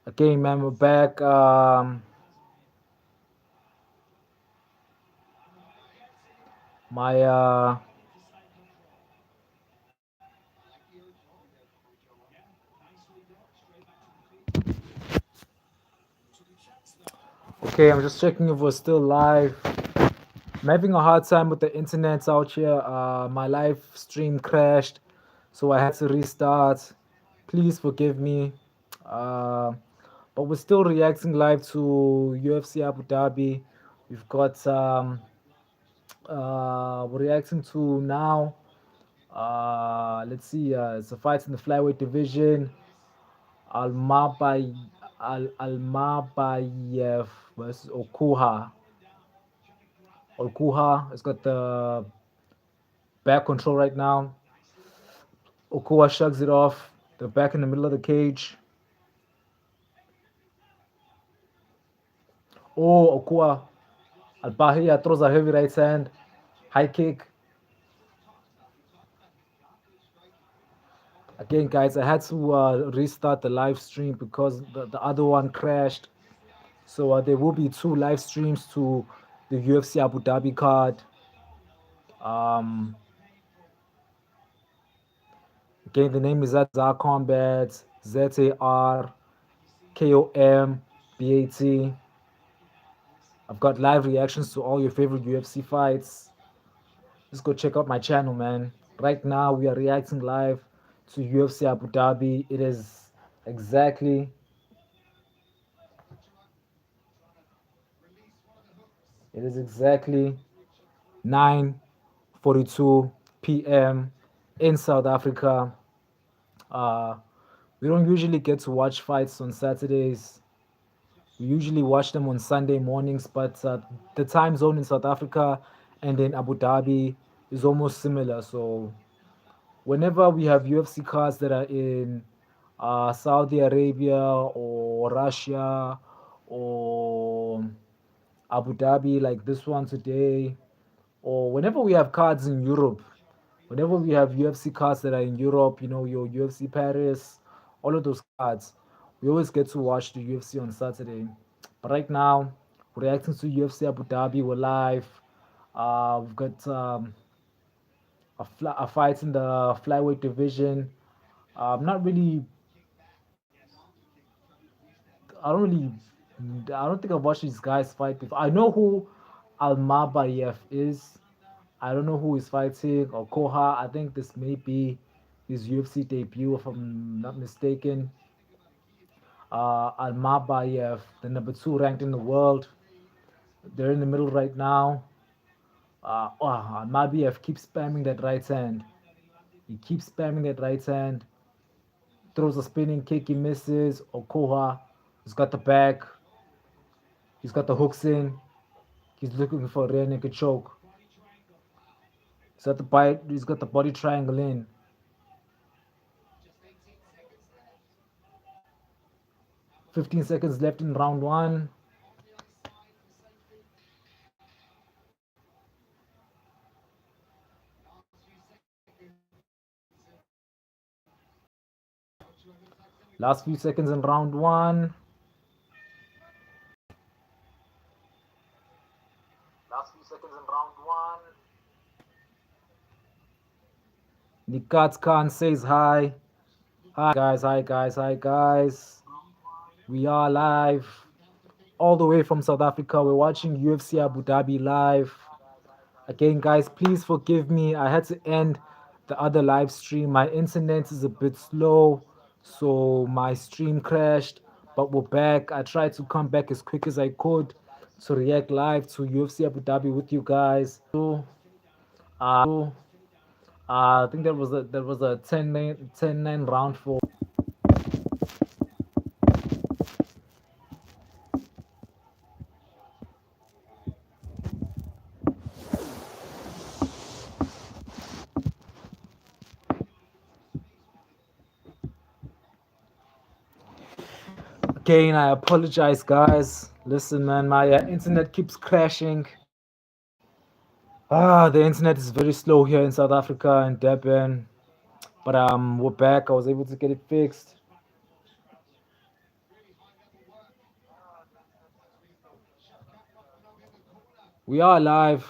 Again, man, we're back. My Okay, I'm just checking if we're still live. I'm having a hard time with the internet out here. My live stream crashed, so I had to restart. Please forgive me. Uh, but we're still reacting live to UFC Abu Dhabi. We've got we're reacting to now. Let's see. It's a fight in the flyweight division. Almabay Almabayev versus Okuha. Okuha has got the back control right now. Okuha shrugs it off. They're back in the middle of the cage. Oh, Okuha. Al-Bahia throws a heavy right hand. High kick. Again, guys, I had to restart the live stream because the other one crashed. So there will be two live streams to the UFC Abu Dhabi card. Um, Again, the name is Zar-Kombat, Zarkombat. I've got live reactions to all your favorite UFC fights. Just go check out my channel, man. Right now, we are reacting live to UFC Abu Dhabi. Exactly it is exactly 9:42 p.m. in South Africa. Uh, we don't usually get to watch fights on Saturdays. We usually watch them on Sunday mornings, but the time zone in South Africa and in Abu Dhabi is almost similar. So whenever we have UFC cards that are in Saudi Arabia or Russia or Abu Dhabi, like this one today, or whenever we have cards in Europe, whenever we have UFC cards that are in Europe, your UFC Paris, all of those cards, we always get to watch the UFC on Saturday. But right now, we're reacting to UFC Abu Dhabi. We're live. We've got a fight in the flyweight division. I'm not really. I don't really. I don't think I've watched these guys fight before. I know who Almabayev is. I don't know who is fighting or Koha. I think this may be his UFC debut, if I'm not mistaken. Almabayev, the number two ranked in the world. They're in the middle right now. Almabayev keeps spamming that right hand. He keeps spamming that right hand. Throws a spinning kick, he misses. Okoha has got the back. He's got the hooks in. He's looking for a rear naked choke. He's got the bite. He's got the body triangle in. 15 seconds left in round one. Last few seconds in round one. Nikat Khan says hi. Hi guys, hi guys, hi guys. We are live all the way from South Africa. We're watching UFC Abu Dhabi live. Again, guys, please forgive me. I had to end the other live stream. My internet is a bit slow, so my stream crashed, but we're back. I tried to come back as quick as I could to react live to UFC Abu Dhabi with you guys. Uh, I think there was a 10-9 round for. Again, I apologize, guys. Listen, man, my internet keeps crashing. The internet is very slow here in South Africa and Durban, but we're back. I was able to get it fixed. We are live.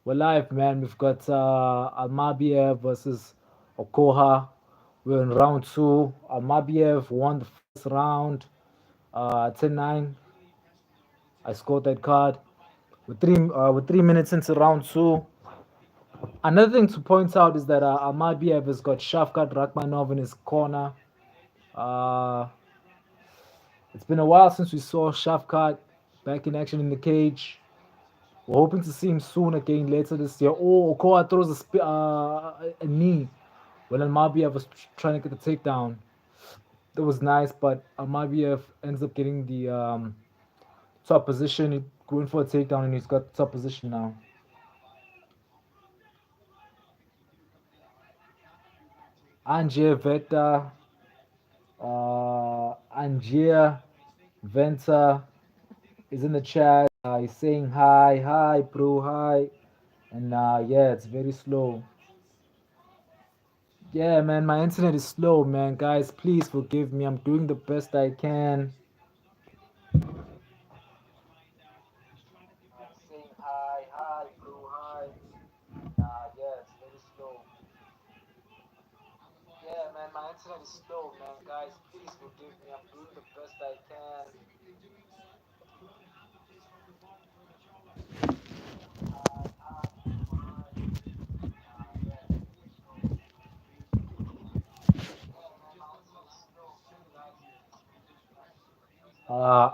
We're live, man. We've got Almabiev versus Okoha. We're in round two. Almabiev won the first round, 10-9. I scored that card. With 3 minutes into round two. Another thing to point out is that Almabiev has got Shavkat Rakhmanov in his corner. Uh, it's been a while since we saw Shavkat back in action in the cage. We're hoping to see him soon again later this year. Oh, Okoa throws a knee when Almabiev was trying to get the takedown. That was nice, but Almabiev ends up getting the top position, going for a takedown, and he's got top position now. Angier Veta, Angier Venta is in the chat. He's saying hi, hi, bro, hi. And yeah, it's very slow. Yeah, man, my internet is slow, man. Guys, please forgive me. I'm doing the best I can. Saying hi, hi, bro, hi. Yeah, it's very slow. Yeah, man, my internet is slow, man. Guys, please forgive me. I'm doing the best I can.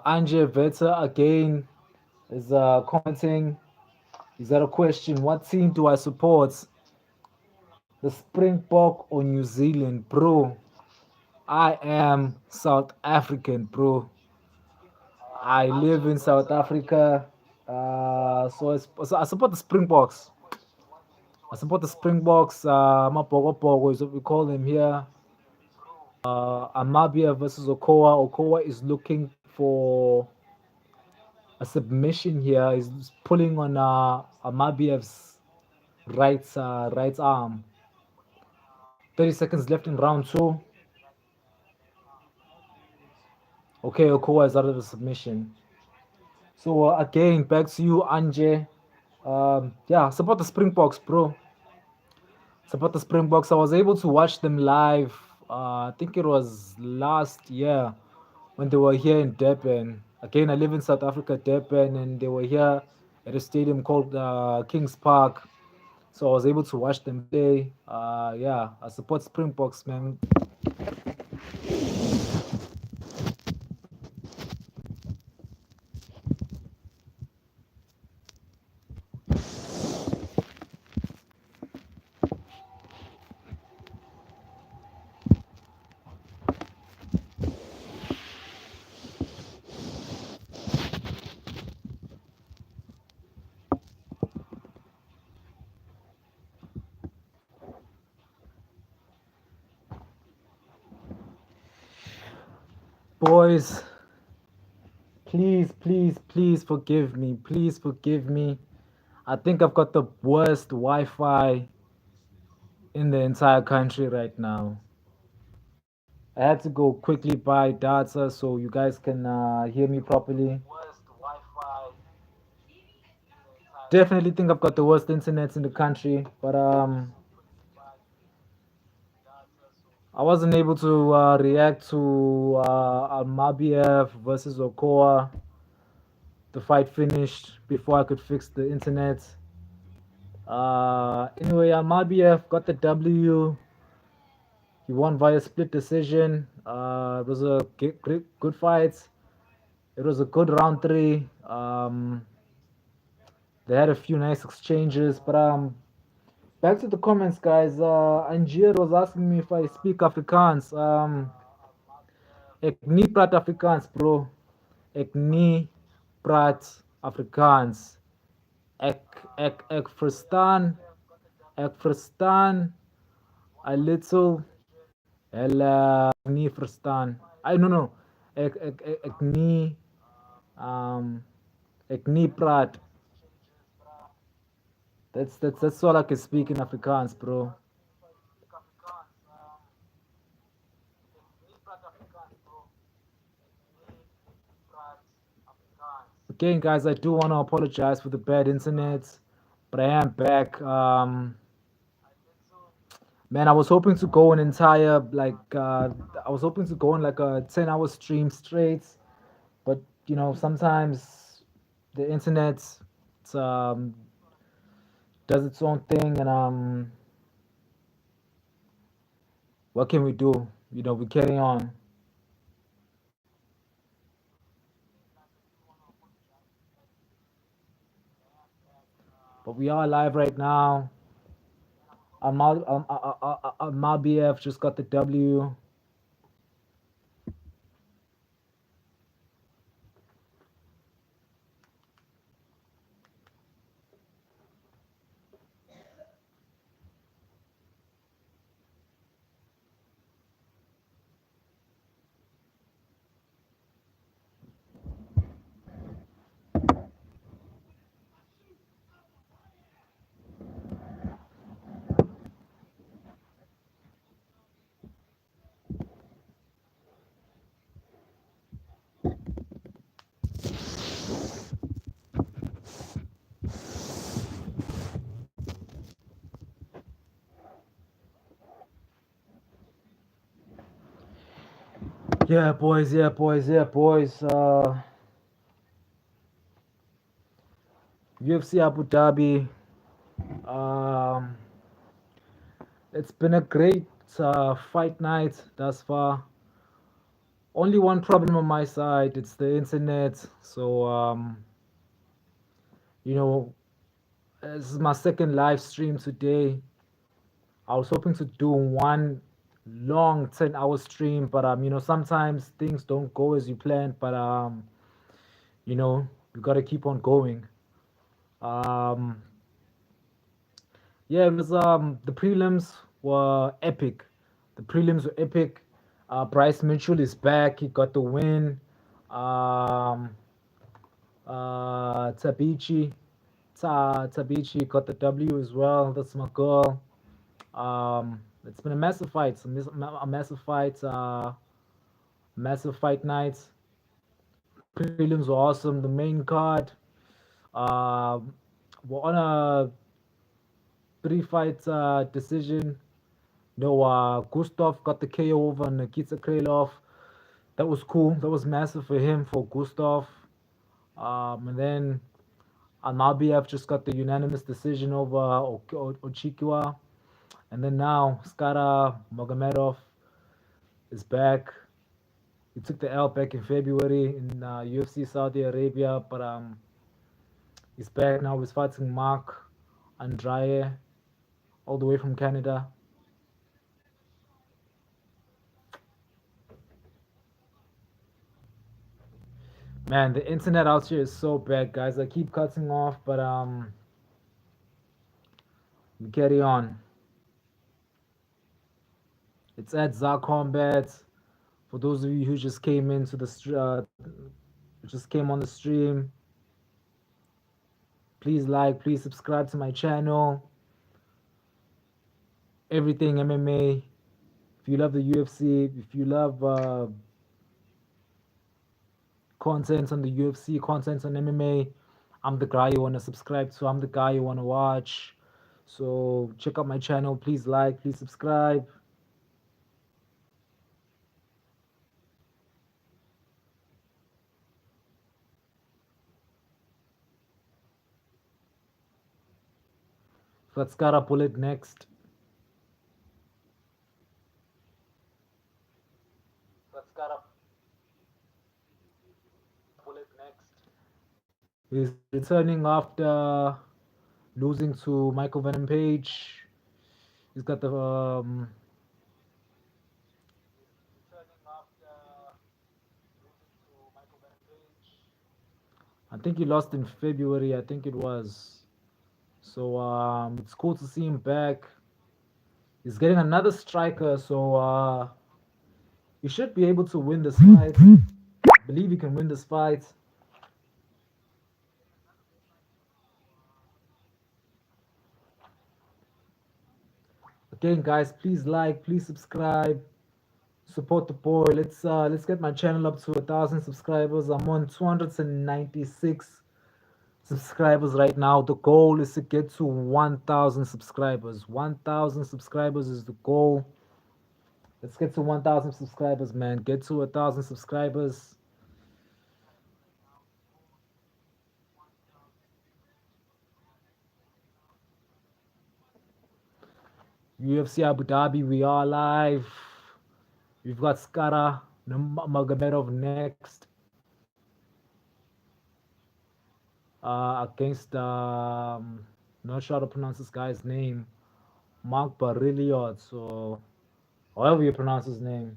Anje Veta again is commenting. Is that a question? What team do I support? The Springbok or New Zealand, bro? I am South African, bro. I live in South Africa. So I support the Springboks. I support the Springboks. Mapogopogo is what we call them here. Amabia versus Okoa. Okoa is looking for a submission here. He's pulling on Amabiev's right arm. 30 seconds left in round two. Okay, Okoa is out of the submission. So again, back to you, Anje. Yeah, support the Springboks, bro. Support the Springboks. I was able to watch them live. I think it was last year when they were here in Durban. Again, I live in South Africa, Durban, and they were here at a stadium called Kings Park. So I was able to watch them play. Yeah, I support Springboks, man. Boys, please, please, please forgive me. Please forgive me. I think I've got the worst Wi-Fi in the entire country right now. I had to go quickly buy data so you guys can hear me properly. Definitely think I've got the worst internet in the country, but I wasn't able to react to Almabiev versus Okoa. The fight finished before I could fix the internet. Anyway, Almabiev got the W. He won via split decision. It was a good fight. It was a good round three. They had a few nice exchanges, but back to the comments, guys. Angier was asking me if I speak Afrikaans. Ek nie praat Afrikaans, bro. Ek nie praat Afrikaans. Ek verstaan. Ek verstaan a little. Nie verstaan. I no no. Ek nie ek nie praat. That's all I can speak in Afrikaans, bro. Again, guys, I do want to apologize for the bad internet, but I am back. Man, I was hoping to go an entire I was hoping to go on like a 10-hour stream straight, but sometimes the internet it's, does its own thing, and what can we do? We carry on. But we are live right now. My BF just got the W. Yeah, boys. Yeah, boys. Yeah, boys. UFC Abu Dhabi. Um, it's been a great fight night thus far. Only one problem on my side. It's the internet. So you know, this is my second live stream today. I was hoping to do one long 10-hour stream, but sometimes things don't go as you planned. But you got to keep on going. Um, yeah, it was the prelims were epic. The prelims were epic. Bryce Mitchell is back. He got the win. Um, Tabichi, Tabichi got the W as well. That's my girl. It's been a massive fight. A massive fight night. Prelims were awesome. The main card. Um, we're on a three-fight decision. No, Gustav got the KO over Nikita Krylov. That was cool. That was massive for him, for Gustav. And then Almabiev just got the unanimous decision over Ochikwa. And then now Skara Magomedov is back. He took the L back in February in UFC Saudi Arabia, but he's back now. He's fighting Mark Andrade, all the way from Canada. Man, the internet out here is so bad, guys. I keep cutting off, but we carry on. It's at Zar-Kombat. For those of you who just came into just came on the stream, please like, please subscribe to my channel. Everything MMA. If you love the UFC, if you love content on the UFC, content on MMA, I'm the guy you want to subscribe to. I'm the guy you want to watch. So check out my channel. Please like, please subscribe. Let's gotta pull it next. Let's gotta pull it next. He's returning after losing to Michael Venom Page. He's got the I think he lost in February. I think it was. So it's cool to see him back. He's getting another striker, so he should be able to win this fight. I believe he can win this fight. Again, guys, please like, please subscribe. Support the boy. Let's get my channel up to 1,000 subscribers. I'm on 296 subscribers right now. The goal is to get to 1,000 subscribers. 1,000 subscribers is the goal. Let's get to 1,000 subscribers, man. Get to 1,000 subscribers. UFC Abu Dhabi, we are live. We've got Skara Magomedov next against, not sure how to pronounce this guy's name, Mark Bariliot, so however you pronounce his name.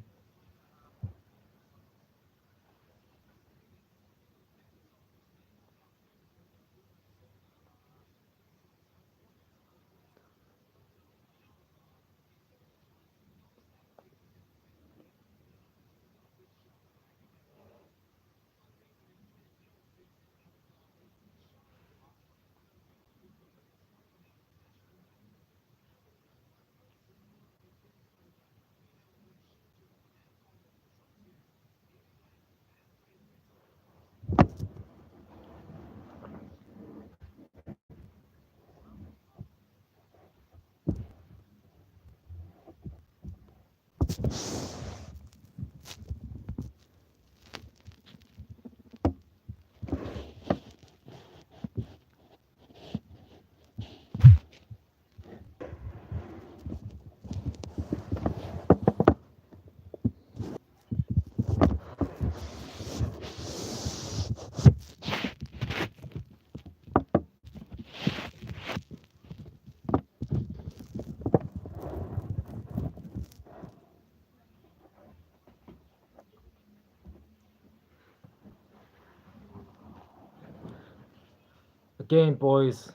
Again, boys,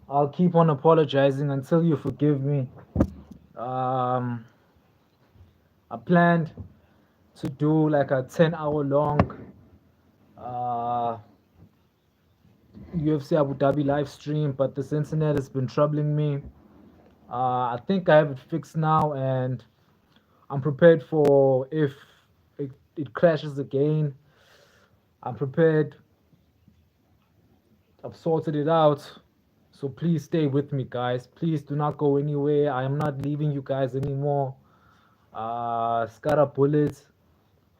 I'll keep on apologizing until you forgive me. Um, I planned to do like a 10-hour long uh, UFC Abu Dhabi live stream, but this internet has been troubling me. I think I have it fixed now, and I'm prepared for if it crashes again. I'm prepared. I've sorted it out. So please stay with me, guys. Please do not go anywhere. I am not leaving you guys anymore. Skara Bullet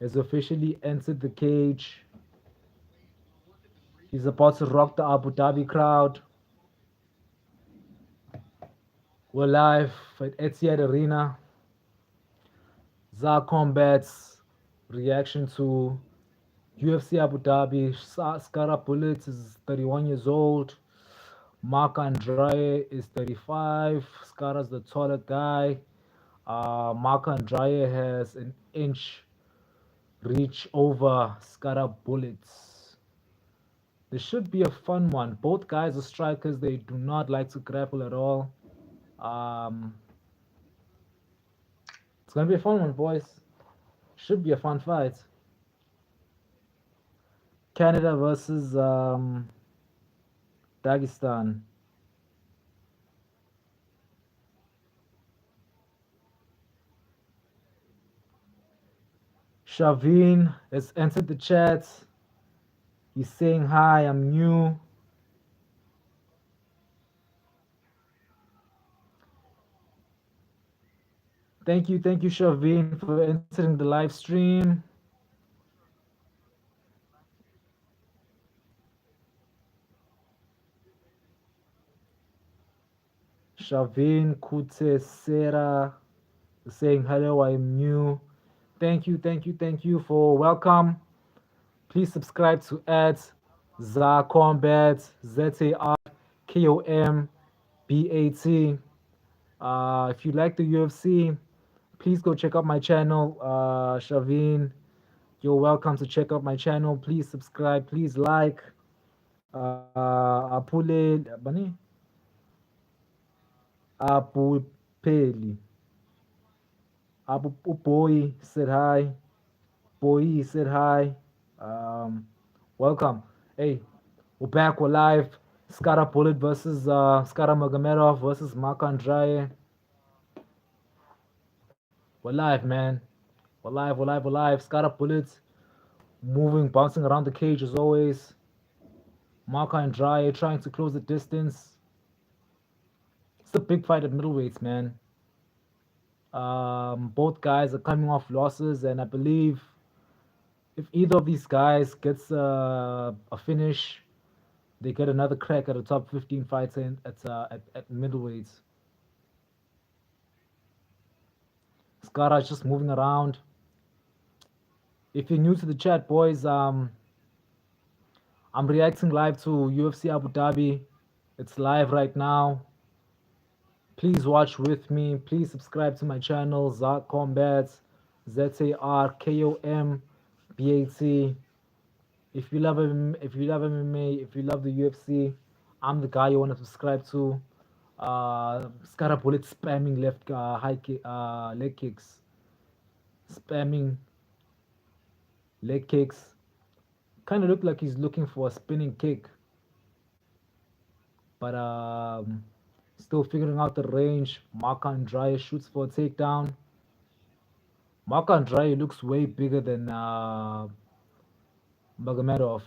has officially entered the cage. He's about to rock the Abu Dhabi crowd. We're live at Etihad Arena. Zar-Kombat's reaction to UFC Abu Dhabi. Skara Bullet is 31 years old. Mark Andrade is 35. Skara's the taller guy. Mark Andrade has an inch reach over Skara Bullets. This should be a fun one. Both guys are strikers. They do not like to grapple at all. Um, it's gonna be a fun one, boys. Should be a fun fight. Canada versus Dagestan. Shavin has entered the chat. He's saying hi, I'm new. Thank you, Shavin, for entering the live stream. Shavin Kutesera saying hello, I'm new. Thank you for welcome. Please subscribe to Zar-Kombat, Zarkombat. If you like the UFC, please go check out my channel. Shavin, you're welcome to check out my channel. Please subscribe. Please like. Apule bani Apupeli. Abu Boy said hi. Boy said hi. Um, welcome. Hey, we're back. We're live. Skara Bullet versus Skara Magomedov versus Mark Andrade. We're live, man. We're live. Scar up bullets, moving, bouncing around the cage as always. Marka and Dry trying to close the distance. It's a big fight at middleweights, man. Both guys are coming off losses, and I believe if either of these guys gets a finish, they get another crack at a top 15 fights at middleweights. Skara just moving around. If you're new to the chat, boys, I'm reacting live to UFC Abu Dhabi. It's live right now. Please watch with me. Please subscribe to my channel, Zar-Kombat, ZARKOMBAT. If you love MMA, if you love the UFC, I'm the guy you want to subscribe to. Scara Bullet spamming left leg kicks, spamming leg kicks. Kind of looked like he's looking for a spinning kick, but still figuring out the range. Mark Andrade shoots for a takedown. Mark Andrade looks way bigger than Magomedov.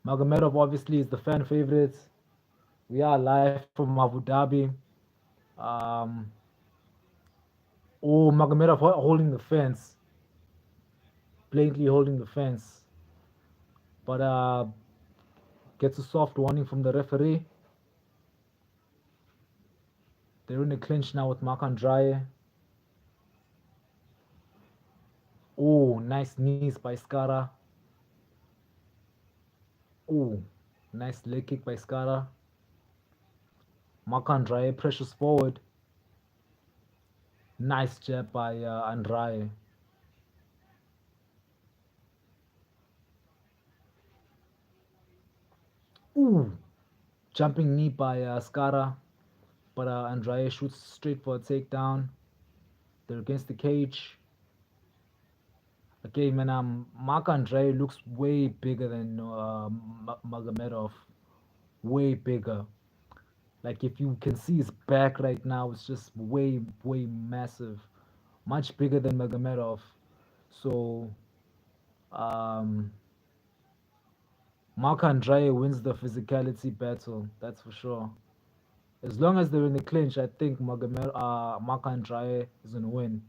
Magomedov obviously is the fan favorite. We are live from Abu Dhabi. Um, oh, Magomedov holding the fence, blatantly holding the fence, but gets a soft warning from the referee. They're in a clinch now with Mark Andrade. Oh, nice knees by Skara. Oh, nice leg kick by Skara. Mark Andrade pressures forward. Nice jab by Andrade. Ooh, jumping knee by Skara, but Andrade shoots straight for a takedown. They're against the cage. Okay, man, Mark Andrade looks way bigger than Magomedov. Way bigger. Like if you can see his back right now, it's just way massive, much bigger than Magomedov. So um, Mark Andrade wins the physicality battle. That's for sure. As long as they're in the clinch, I think Mark Andrade is gonna win.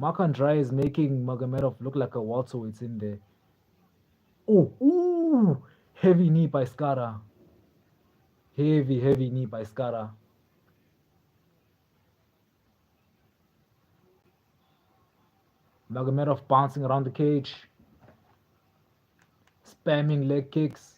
Mark Andrade is making Magomedov look like a welterweight in there. Oh, ooh, heavy knee by Skara. Heavy knee by Skara. Magomedov bouncing around the cage, spamming leg kicks.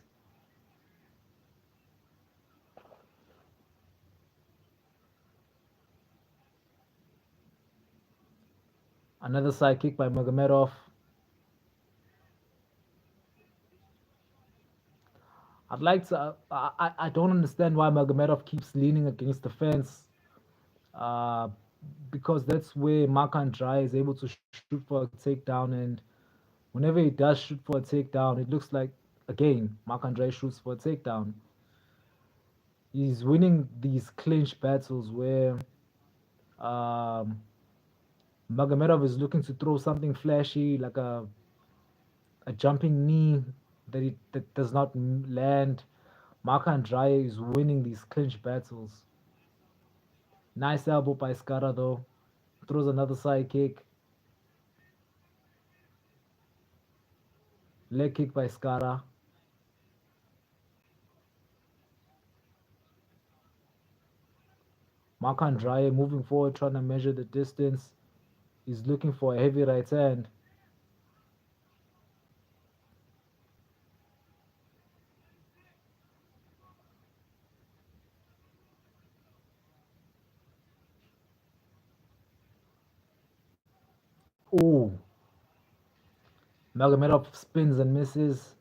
Another side kick by Magomedov. I'd like to. I don't understand why Magomedov keeps leaning against the fence. Uh, because that's where Mark Andrade is able to shoot for a takedown, and whenever he does shoot for a takedown, it looks like again Mark Andrade shoots for a takedown. He's winning these clinch battles where um, Magomedov is looking to throw something flashy like a jumping knee that does not land. Mark Andrade is winning these clinch battles. Nice elbow by Skara though. Throws another side kick. Leg kick by Skara. Mark Andrade moving forward, trying to measure the distance. He's looking for a heavy right hand. Ooh. Magomedov spins and misses.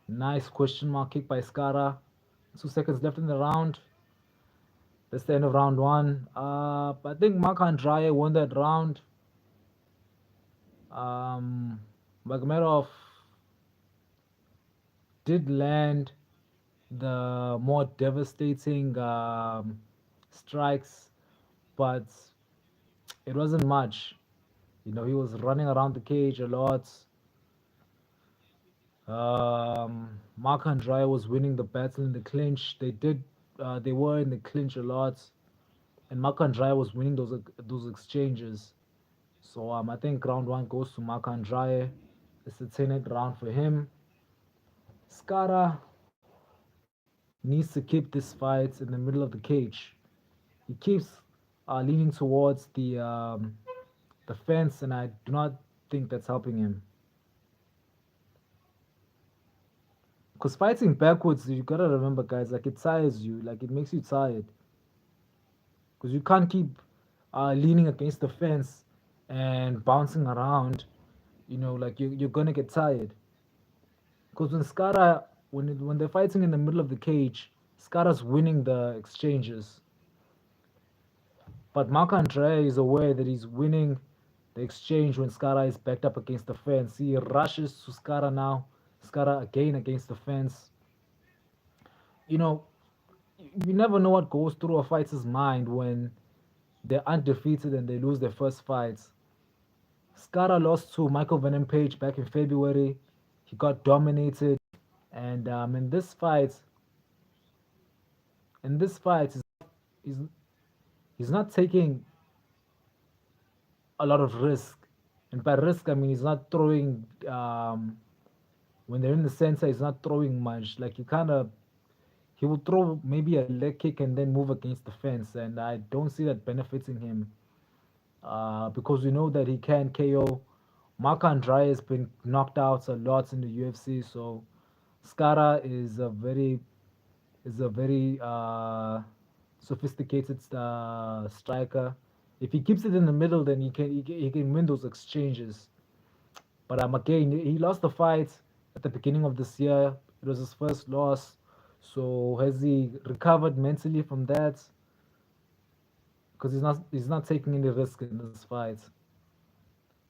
Nice question mark kick by Skara. 2 seconds left in the round. That's the end of round one. I think Mark Andrade won that round. Magomedov did land the more devastating strikes, but it wasn't much. You know, he was running around the cage a lot. Mark Andrade was winning the battle in the clinch. They were in the clinch a lot, and Mark Andrade was winning those exchanges. So I think round one goes to Mark Andrade. It's a 10th round for him. Skara needs to keep this fight in the middle of the cage. He keeps leaning towards the fence, and I do not think that's helping him. Because fighting backwards, you gotta remember, guys, like it tires you, like it makes you tired. Because you can't keep leaning against the fence and bouncing around. You know, like you're gonna get tired. Because when they're fighting in the middle of the cage, Skara's winning the exchanges. But Marc Andre is aware that he's winning the exchange when Skara is backed up against the fence. He rushes to Skara now. Skara again against the fence. You know, you never know what goes through a fighter's mind when they're undefeated and they lose their first fights. Skara lost to Michael Venom Page back in February. He got dominated, and in this fight, he's, he's not taking a lot of risk. And by risk, I mean he's not throwing. When they're in the center, he's not throwing much. Like he will throw maybe a leg kick and then move against the fence, and I don't see that benefiting him. Because we know that he can KO. Mark Andrade has been knocked out a lot in the UFC, so Skara is a very sophisticated striker. If he keeps it in the middle, then he can win those exchanges. But again, he lost the fight at the beginning of this year. It was his first loss. So has he recovered mentally from that? Because he's not taking any risk in this fight.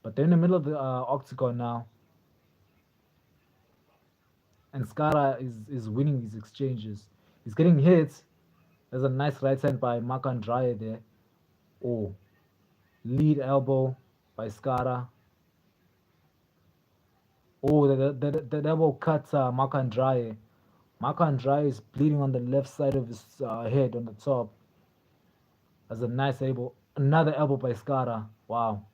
But they're in the middle of the octagon now, and Skara is winning these exchanges. He's getting hit. There's a nice right hand by Marc Andrade there. Oh, lead elbow by Skara. Oh, that elbow cuts Marc Andrade. Marc Andrade is bleeding on the left side of his head on the top. That's a nice elbow. Another elbow by Skara. Wow.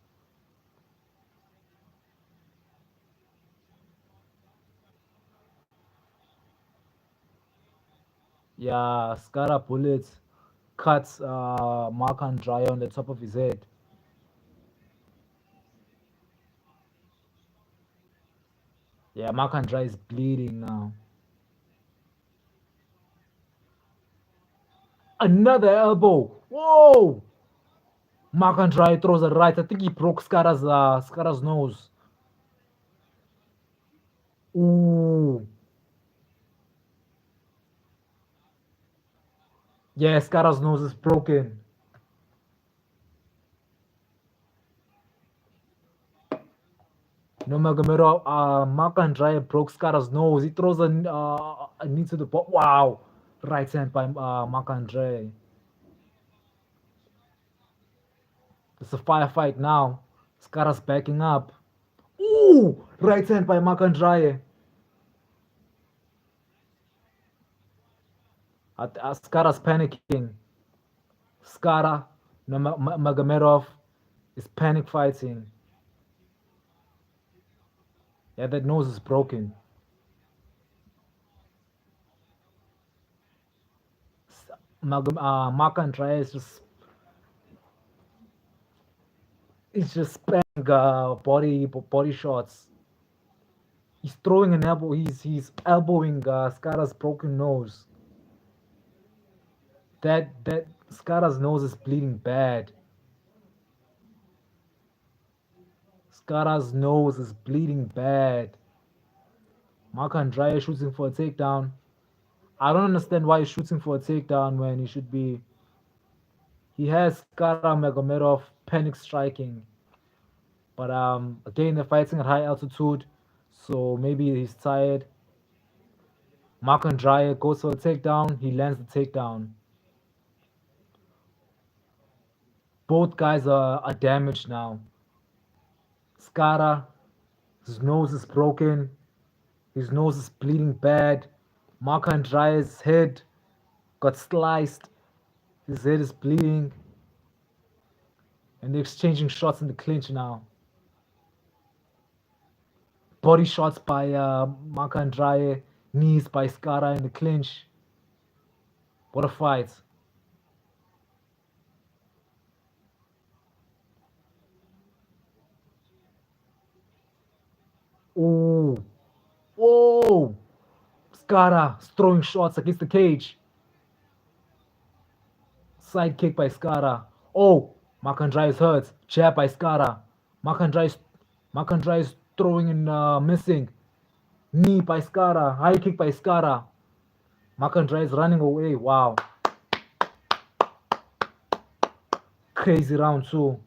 Yeah, Skara bullet cuts Marc Andrade on the top of his head. Yeah, Marc Andrade is bleeding now. Another elbow. Whoa! Marc Andrade throws a right. I think he broke Skara's nose. Ooh. Yeah, Skara's nose is broken. No Magomedov, Marc Andrade broke Skara's nose. He throws a knee to the ball. Wow. Right hand by Marc Andrade. It's a firefight now. Skara's backing up. Ooh! Right hand by Marc Andrade. Skara's panicking. Skara, no, Magomedov is panic fighting. Yeah, that nose is broken. Marc Andrade is just spamming body shots. He's throwing an elbow. He's elbowing Skara's broken nose. That Skara's nose is bleeding bad. Skara's nose is bleeding bad. Marc Andrade shooting for a takedown. I don't understand why he's shooting for a takedown when he should be. He has Skara Magomedov panic striking, but again they're fighting at high altitude, so maybe he's tired. Mark Andrade goes for a takedown. He lands the takedown. Both guys are damaged now. Skara, his nose is broken. His nose is bleeding bad. Mark Andrade's head got sliced. His head is bleeding. And they're exchanging shots in the clinch now. Body shots by Mark Andrade. Knees by Skara in the clinch. What a fight. Ooh. Whoa. Skara throwing shots against the cage. Side kick by Skara. Oh, Mark Andrade is hurt. Jab by Skara. Mark Andrade is throwing and missing. Knee by Skara. High kick by Skara. Mark Andrade is running away. Wow. Crazy round two.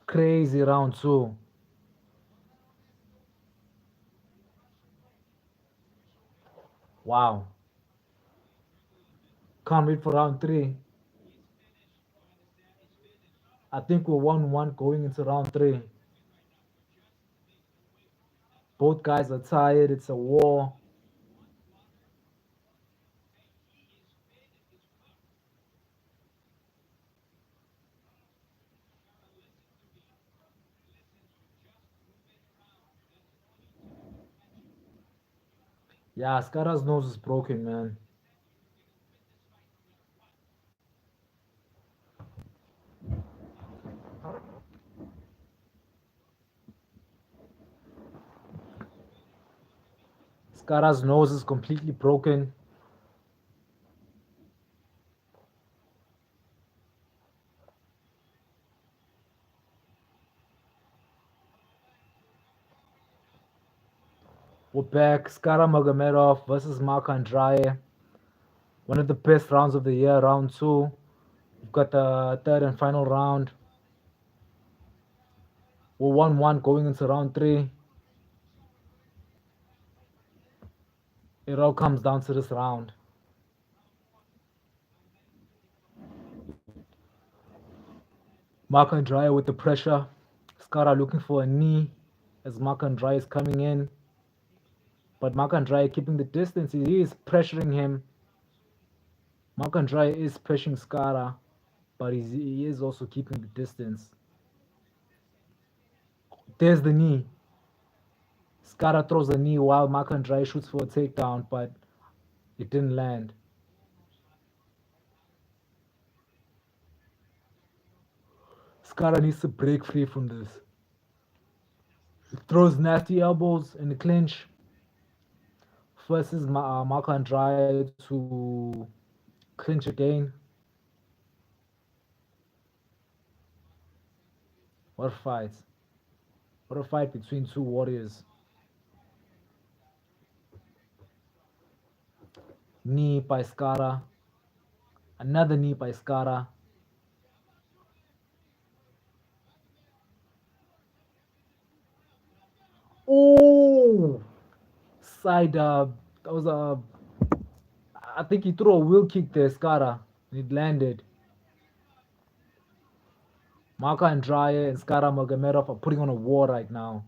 Crazy round two. Wow. Can't wait for round three. I think we're 1-1 going into round three. Both guys are tired. It's a war. Yeah, Skara's nose is broken, man. Skara's nose is completely broken. We're back. Skara Magomedov versus Mark Andrade. One of the best rounds of the year, round two. We've got the third and final round. We're 1-1 going into round three. It all comes down to this round. Mark Andrade with the pressure. Skara looking for a knee as Mark Andrade is coming in. But Mark Andrade keeping the distance. He is pressuring him. Mark Andrade is pushing Skara, but he is also keeping the distance. There's the knee. Skara throws a knee while Mark Andrade shoots for a takedown, but it didn't land. Skara needs to break free from this. He throws nasty elbows in the clinch. Forces Mark Andrade to clinch again. What a fight. What a fight between two warriors. Knee by Skara. Another knee by Skara. Oh! Side, that was a. I think he threw a wheel kick there, Skara. It landed. Mark Andrade and Skara Magomedov are putting on a war right now.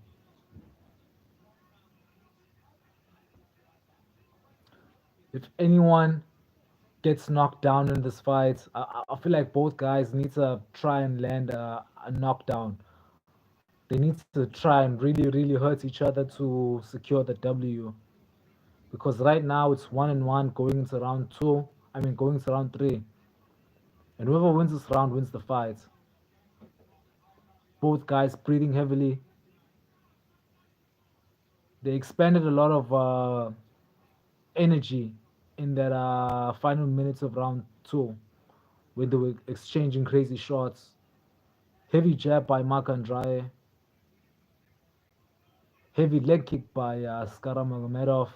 If anyone gets knocked down in this fight, I feel like both guys need to try and land a knockdown. They need to try and really, really hurt each other to secure the W. Because right now it's 1-1 going into round two. I mean, going into round three. And whoever wins this round wins the fight. Both guys breathing heavily. They expended a lot of energy in that final minutes of round two when they were exchanging crazy shots. Heavy jab by Mark Andrade. Heavy leg kick by Skara Magomedov.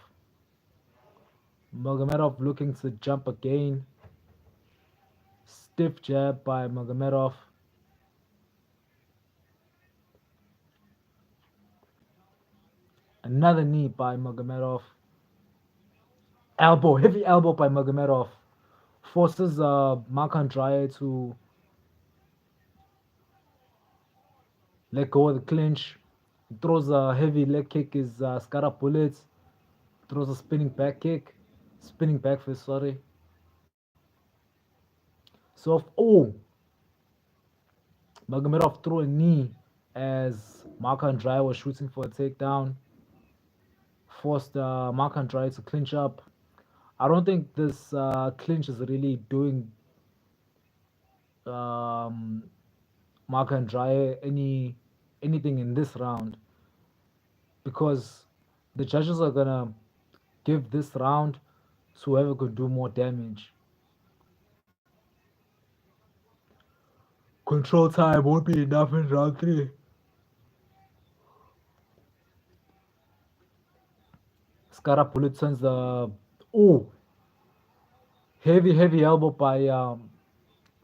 Magomedov looking to jump again. Stiff jab by Magomedov. Another knee by Magomedov. Elbow, heavy elbow by Magomedov. Forces Marc-André to let go of the clinch. He throws a heavy leg kick. Is Skara bullets. Throws a spinning back kick. Spinning back fist, sorry. So, Magomedov threw a knee as Marc-André was shooting for a takedown. Forced Marc-André to clinch up. I don't think this clinch is really doing um, Marc-André anything in this round because the judges are gonna give this round to whoever could do more damage. Control time won't be enough in round three. Skara Bullet turns the heavy elbow by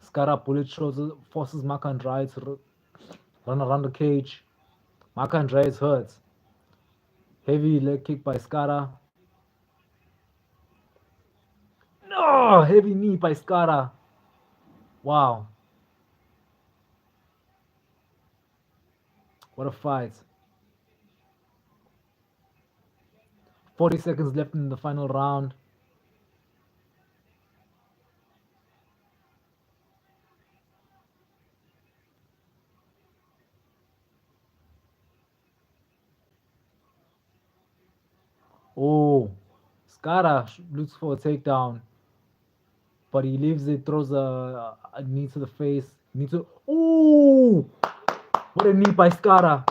Skara Bullet forces Marc-André to run around the cage. Marc-André is hurt. Heavy leg kick by Skara. No, heavy knee by Skara. Wow, what a fight. 40 seconds left in the final round. Oh, Skara looks for a takedown, but he leaves it, throws a knee to the face. Knee to. Oh, what a knee by Skara.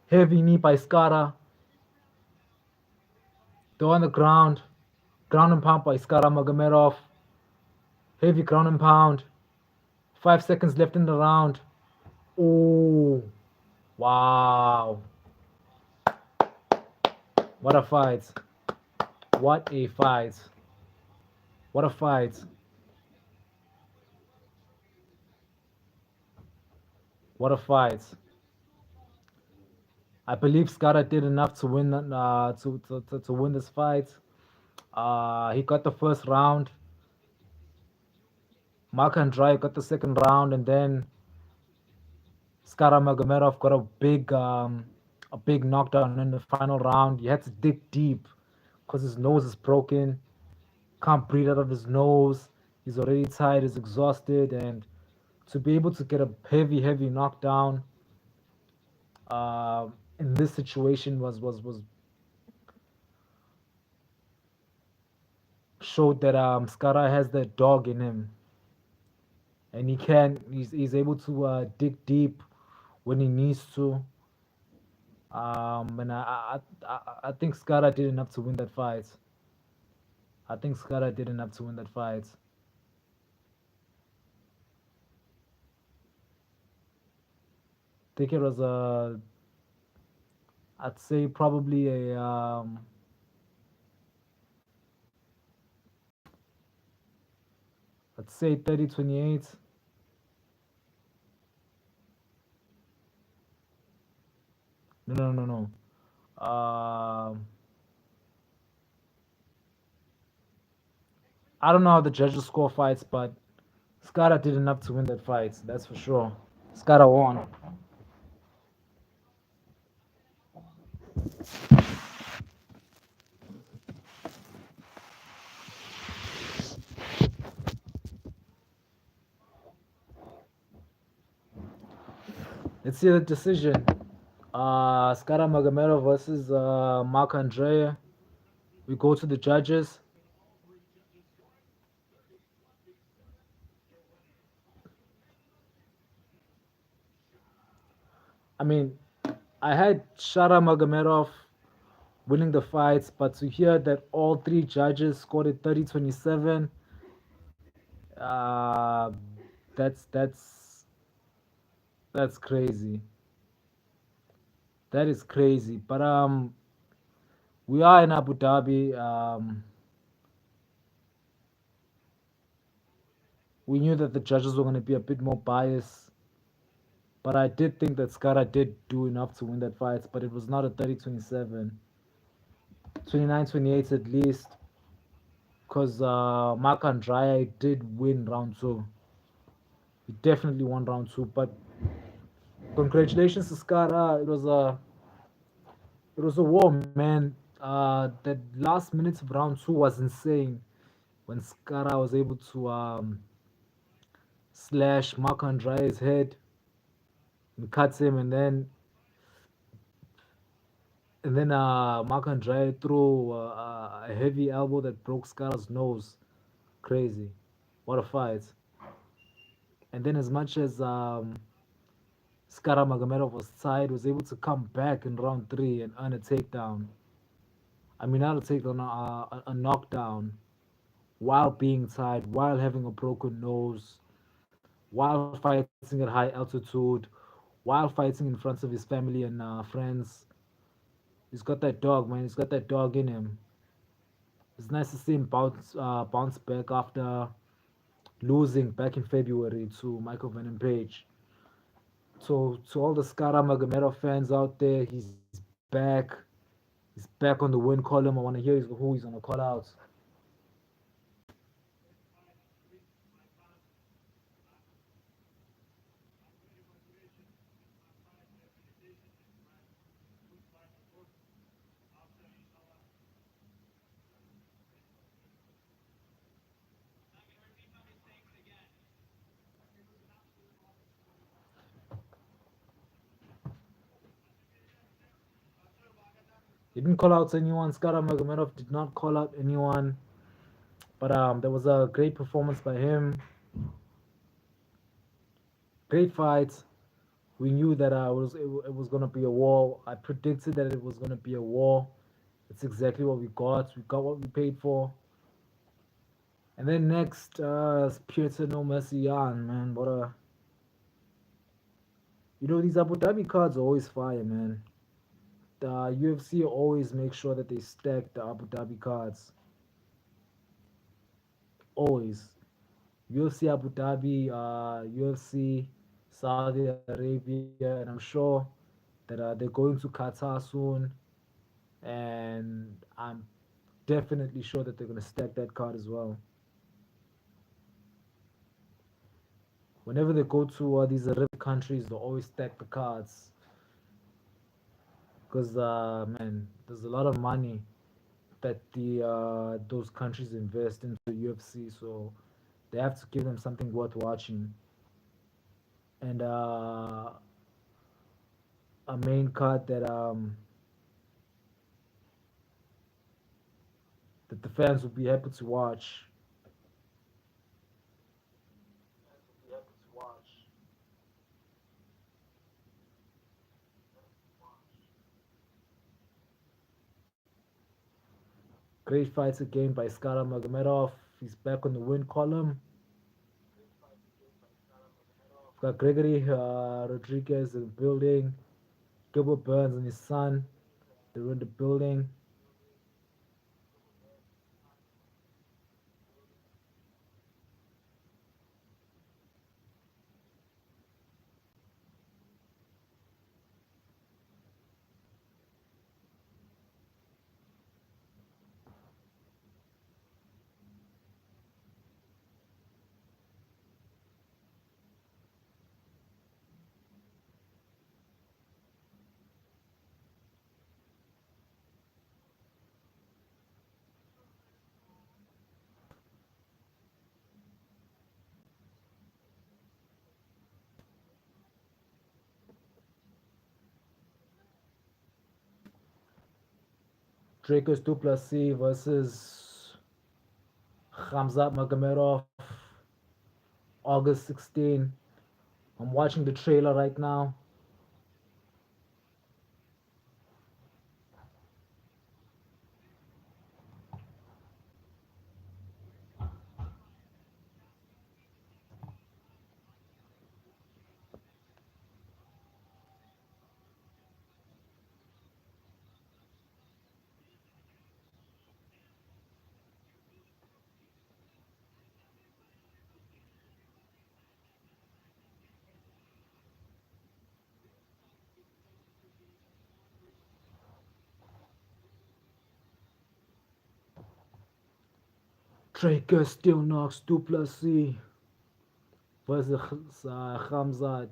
Heavy knee by Skara. They're on the ground. Ground and pound by Skara Magomedov. Heavy ground and pound. 5 seconds left in the round. Oh, wow. What a fight. What a fight. What a fight. What a fight. I believe Skara did enough to win to win this fight. He got the first round. Marc-André got the second round, and then Skara Magomedov got a big knockdown in the final round. He had to dig deep because his nose is broken. Can't breathe out of his nose. He's already tired. He's exhausted, and to be able to get a heavy knockdown in this situation was showed that Skara has that dog in him, and he's able to dig deep when he needs to. And I think Skara did enough to win that fight. I think Skara did enough to win that fight. I think it was I'd say probably I'd say 30-28. No. I don't know how the judges score fights, but Skara did enough to win that fight. That's for sure. Skara won. Let's see the decision. Skara Magomedov versus Marc-André. We go to the judges. I mean, I had Shara Magomedov winning the fights, but to hear that all three judges scored it 30-27, uh, that's that's that's crazy. That is crazy. But we are in Abu Dhabi. We knew that the judges were going to be a bit more biased But I did think that Skara did do enough to win that fight, but it was not a 30-27, 29-28 at least, because Mark Andrade did win round two. He definitely won round two. But congratulations to Skara. It was a war, man. That last minutes of round two was insane when Skara was able to slash Mark Andrade's head and cuts him, and then Mark Andrade threw a heavy elbow that broke Skara's nose. Crazy. What a fight. And then as much as Skara Magomedov was tired, was able to come back in round three and earn a takedown. I mean, not a takedown, a knockdown, while being tired, while having a broken nose, while fighting at high altitude, while fighting in front of his family and friends. He's got that dog, man. He's got that dog in him. It's nice to see him bounce back after losing back in February to Michael Venom Page. So to all the Skara Magomedov fans out there, he's back. He's back on the win column. I want to hear who he's gonna call out. He didn't call out anyone. Skara Magomedov did not call out anyone. But there was a great performance by him. Great fight. We knew that it was gonna be a war. I predicted that it was gonna be a war. It's exactly what we got. We got what we paid for. And then next, is Peter No Mercy on, man. What a these Abu Dhabi cards are always fire, man. The UFC always makes sure that they stack the Abu Dhabi cards. Always. UFC Abu Dhabi, UFC Saudi Arabia, and I'm sure that they're going to Qatar soon. And I'm definitely sure that they're going to stack that card as well. Whenever they go to these Arab countries, they always stack the cards because, man, there's a lot of money that the those countries invest into UFC, so they have to give them something worth watching. And a main card that the fans will be happy to watch. Great fights again by Skara Magomedov. He's back on the win column. We've got Gregory Rodriguez in the building. Gilbert Burns and his son. They're in the building. Dracos Duplessis versus Khamzat Magomedov, August 16. I'm watching the trailer right now. Draker still knocks Duplessis versus Khamzat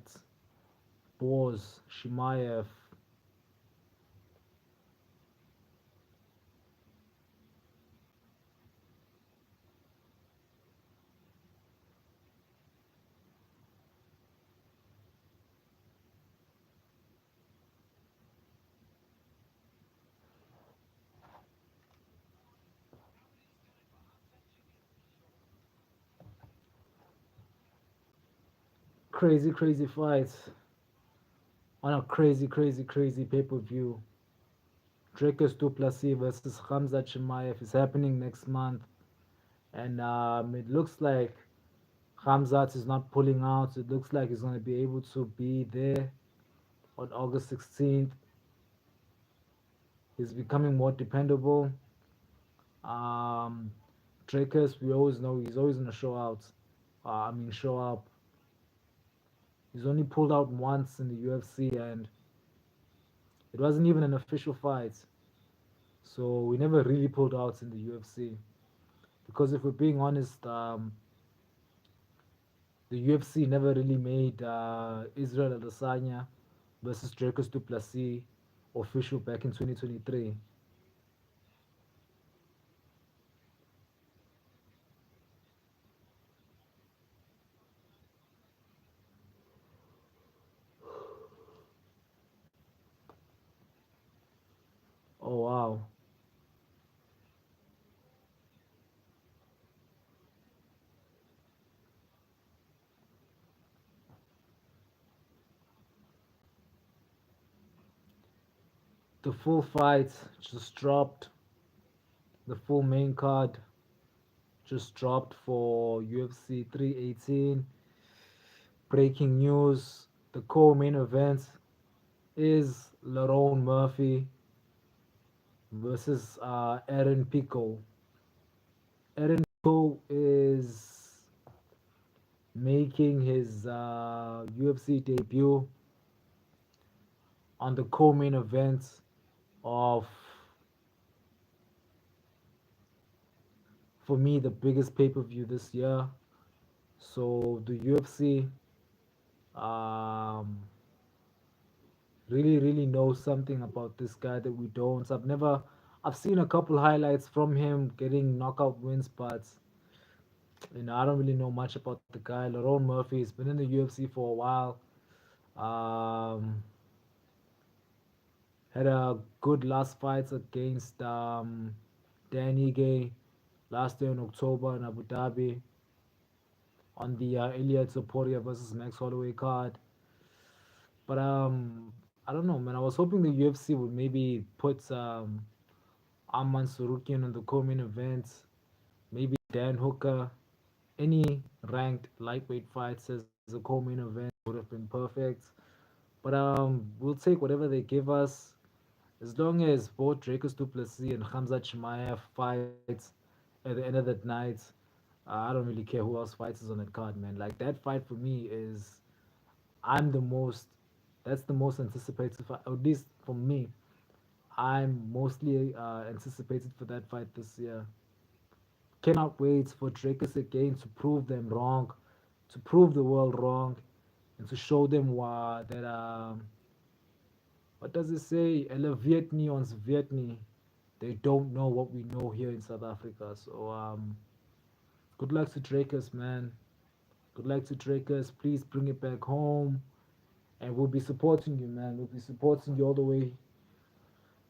Boz Shimaev. Crazy, crazy fights on a crazy, crazy, crazy pay per view. Drakus Duplessis versus Khamzat Chimaev is happening next month, and it looks like Khamzat is not pulling out. It looks like he's going to be able to be there on August 16th. He's becoming more dependable. Um, Drakus, we always know he's always going to show out. Show up. He's only pulled out once in the UFC, and it wasn't even an official fight. So we never really pulled out in the UFC. Because if we're being honest, the UFC never really made Israel Adesanya versus Dracus Duplessis official back in 2023. Oh wow. The full fight just dropped. The full main card just dropped for UFC 318. Breaking news. The co-main event is Lerone Murphy versus Aaron Pico. Aaron Pico is making his UFC debut on the co-main event of, for me, the biggest pay-per-view this year. So the UFC um, really knows something about this guy that we don't. I've seen a couple highlights from him getting knockout wins, but I don't really know much about the guy. Lerone Murphy has been in the UFC for a while. Um, had a good last fight against Dan Ige last year in October in Abu Dhabi on the Ilya Topuria versus Max Holloway card. But I don't know, man. I was hoping the UFC would maybe put Arman Sarukian on the co-main event, maybe Dan Hooker, any ranked lightweight fights as a co-main event would have been perfect. But we'll take whatever they give us. As long as both Dracus Duplessis and Khamzat Chimaev fight at the end of that night, I don't really care who else fights is on that card, man. Like that fight for me is, I'm the most. That's the most anticipated fight, at least for me. I'm mostly anticipated for that fight this year. Cannot wait for Dracus again to prove them wrong, to prove the world wrong, and to show them why that what does it say? Ele Vietni ons Vietni. They don't know what we know here in South Africa. So good luck to Dracus, man. Good luck to Dracus. Please bring it back home. And we'll be supporting you, man. We'll be supporting you all the way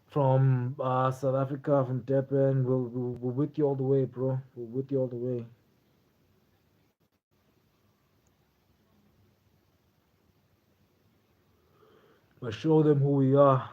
from South Africa, from Durban. We're with you all the way, bro. We're with you all the way. But show them who we are.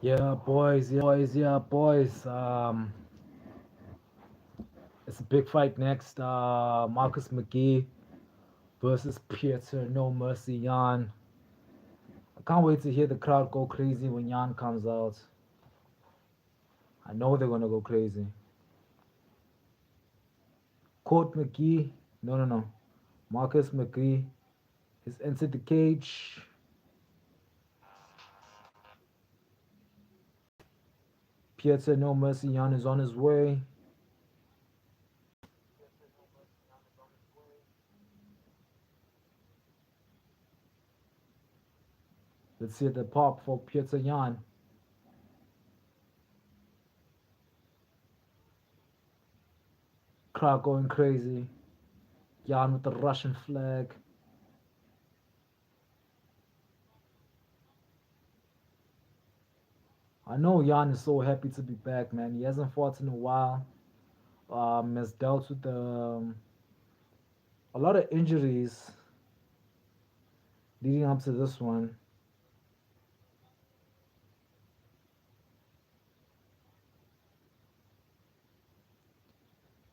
Yeah, boys. It's a big fight next. Marcus McGee versus Pieter No Mercy Jan. I can't wait to hear the crowd go crazy when Jan comes out. I know they're gonna go crazy. Court McGee, no. Marcus McGee has entered the cage. Pieter No Mercy Jan is on his way. Let's see the pop for Pieter Jan. Crowd going crazy. Jan with the Russian flag. I know Jan is so happy to be back, man. He hasn't fought in a while. Has dealt with a lot of injuries leading up to this one.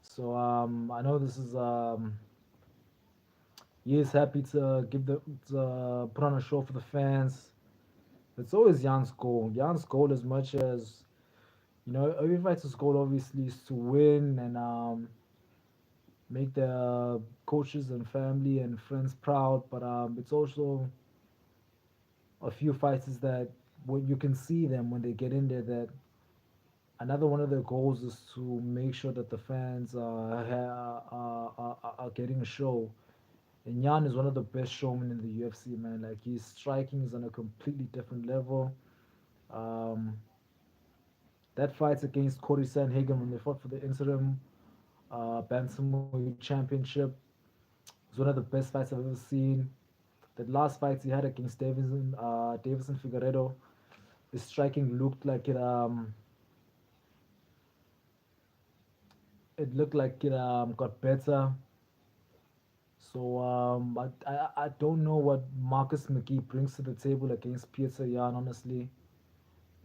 So I know this is he is happy to give the to put on a show for the fans. It's always Jan's goal. Jan's goal, as much as every fighter's goal obviously is to win and make the coaches and family and friends proud. But it's also a few fighters that when you can see them when they get in there that another one of their goals is to make sure that the fans are getting a show. And Jan is one of the best showmen in the UFC, man. Like his striking is on a completely different level. Um, that fight against Cody Sanhagen when they fought for the interim bantamweight championship was one of the best fights I've ever seen. That last fight he had against Davison Figueredo, his striking looked like it looked like it got better. So I don't know what Marcus McGee brings to the table against Peter Yan, honestly.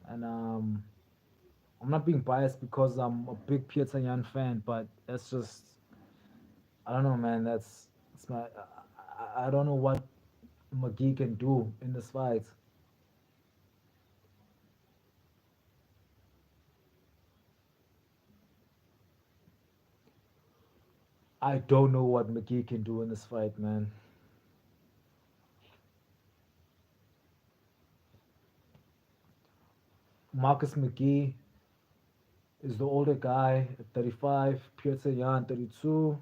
And I'm not being biased because I'm a big Peter Yan fan, but that's just I don't know, man. That's my I don't know what McGee can do in this fight. I don't know what McGee can do in this fight, man. Marcus McGee is the older guy at 35, Peter Yan 32.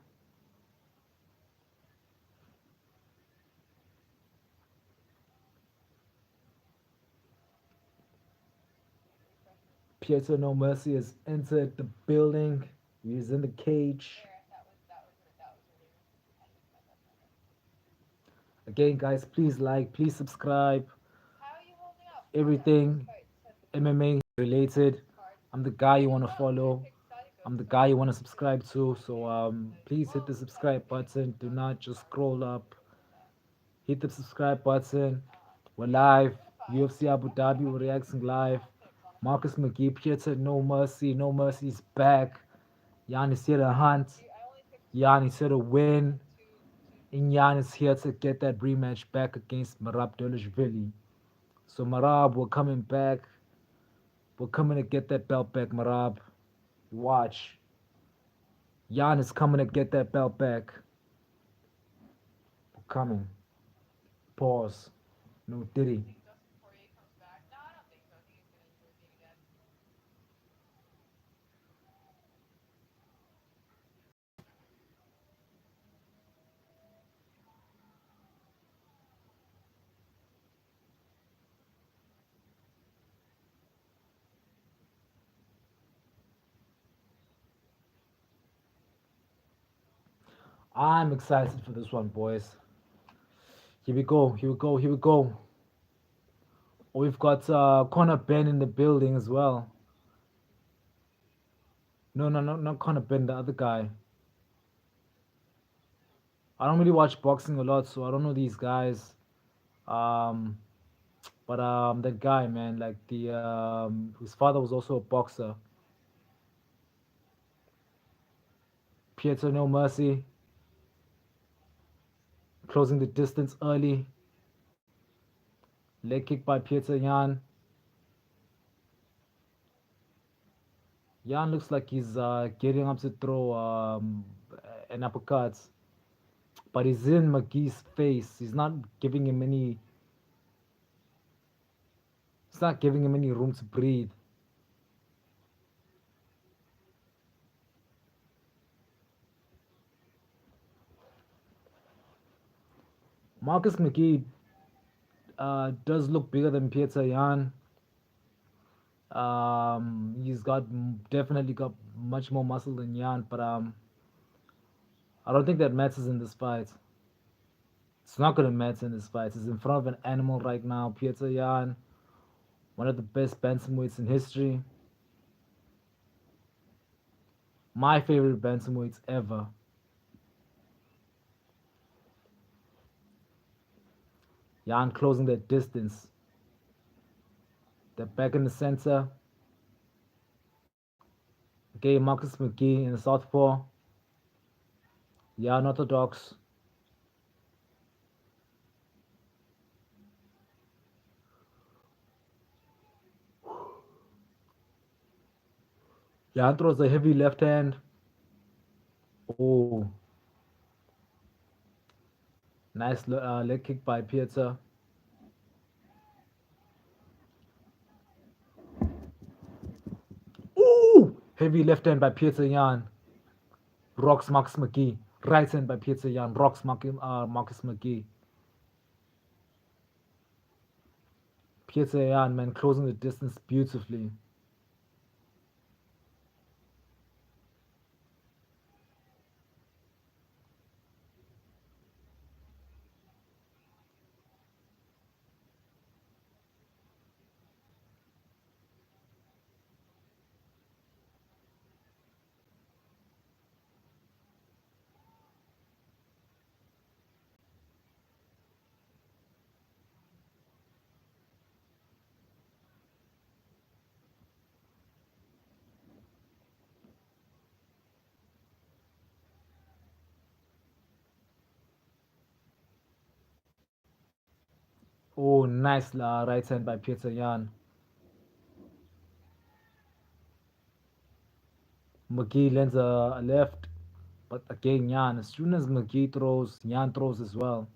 Pietro No Mercy has entered the building. He's in the cage. Again, guys, please like, please subscribe. Everything MMA related. I'm the guy you want to follow. I'm the guy you want to subscribe to. So please hit the subscribe button. Do not just scroll up. Hit the subscribe button. We're live. UFC Abu Dhabi. We're reacting live. Marcus McGee, Pieter No Mercy. No Mercy's back. Jan is here to hunt. Jan is here to win. And Jan is here to get that rematch back against Marab Dolishvili. So Marab, we're coming back. We're coming to get that belt back, Marab. Watch. Jan is coming to get that belt back. We're coming. Pause. No diddy. I'm excited for this one, boys. Here we go. Here we go. Here we go. Oh, we've got Connor Ben in the building as well. No, not Connor Ben, the other guy. I don't really watch boxing a lot, so I don't know these guys. Um, But that guy, man, like the his father was also a boxer. Pietro No Mercy, closing the distance early. Leg kick by Pietro Jan. Jan looks like he's getting up to throw an uppercut, but he's in McGee's face. He's not giving him any room to breathe. Marcus McGee does look bigger than Pietro Jan. He's definitely got much more muscle than Jan, but I don't think that matters in this fight. It's not gonna matter in this fight. He's in front of an animal right now. Pietro Jan, one of the best bantamweights in history. My favorite bantamweights ever. Jan closing that distance. They're back in the center. Okay, Marcus McGee in the southpaw. Jan orthodox. Jan throws a heavy left hand. Oh, nice leg kick by Pietro. Ooh, heavy left hand by Pietro Jan. Rocks Marcus McGee. Right hand by Pietro Jan. Rocks Marcus McGee. Pietro Jan, man, closing the distance beautifully. Oh, nice right hand by Pietro Jan. McGee lands a left, but again, Jan. As soon as McGee throws, Jan throws as well.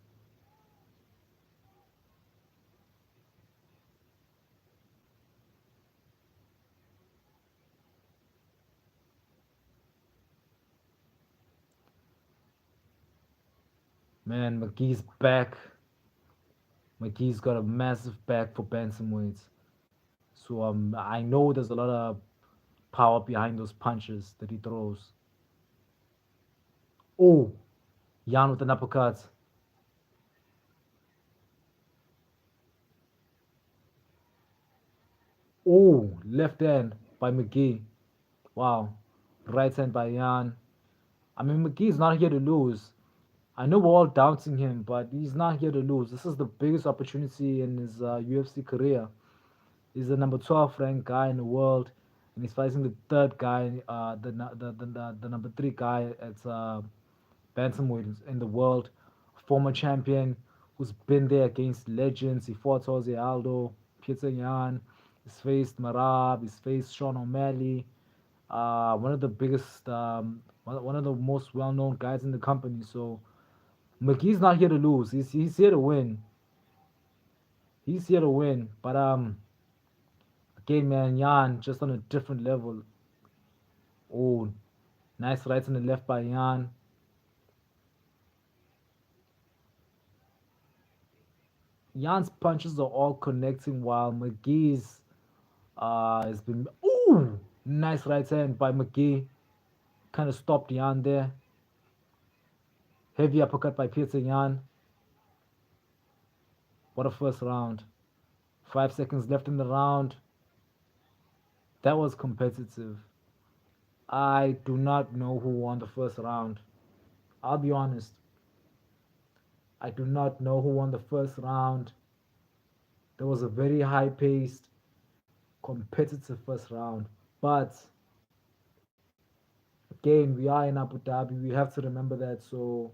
Man, McGee's back. McGee's got a massive back for bantamweights. So I know there's a lot of power behind those punches that he throws. Oh, Jan with an uppercut. Oh, left hand by McGee. Wow. Right hand by Jan. I mean, McGee's not here to lose. I know we're all doubting him, but he's not here to lose. This is the biggest opportunity in his UFC career. He's the number 12 ranked guy in the world, and he's fighting the third guy, the number three guy at bantamweight in the world, former champion who's been there against legends. He fought Jose Aldo, Peter Yan, he's faced Marab, he's faced Sean O'Malley, one of the biggest, one of the most well-known guys in the company. So McGee's not here to lose. He's here to win. He's here to win. But again, man, Yan just on a different level. Oh, nice right and the left by Yan. Jan's punches are all connecting while McGee's has been. Ooh, nice right hand by McGee. Kind of stopped Yan there. Heavy uppercut by Peter Yan. What a first round. 5 seconds left in the round. That was competitive. I do not know who won the first round. I'll be honest. I do not know who won the first round. There was a very high paced, competitive first round. But again, we are in Abu Dhabi. We have to remember that. So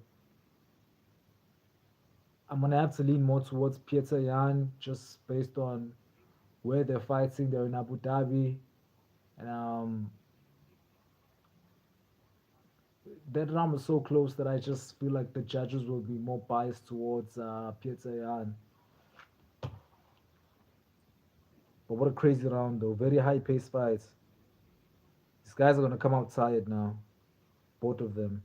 I'm gonna have to lean more towards Peter Yan just based on where they're fighting. They're in Abu Dhabi, and that round was so close that I just feel like the judges will be more biased towards Peter Yan. But what a crazy round though! Very high paced fights. These guys are gonna come out tired now, both of them.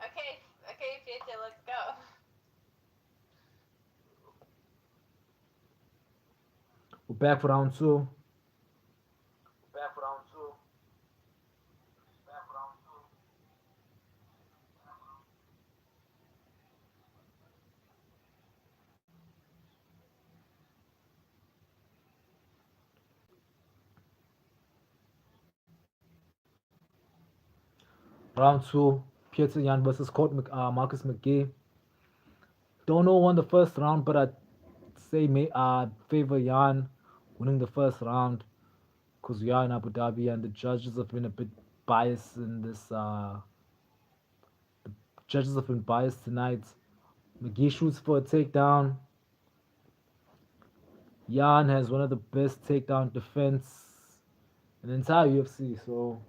Okay, okay, Peter, let's go. We're back for round two. Back for round two. Back for round two. Round two, Peter Yan versus Marcus McGee. Don't know won the first round, but I'd say favor Yan winning the first round because we are in Abu Dhabi and the judges have been a bit biased in this. Judges have been biased tonight. McGee shoots for a takedown. Yan has one of the best takedown defense in the entire UFC. So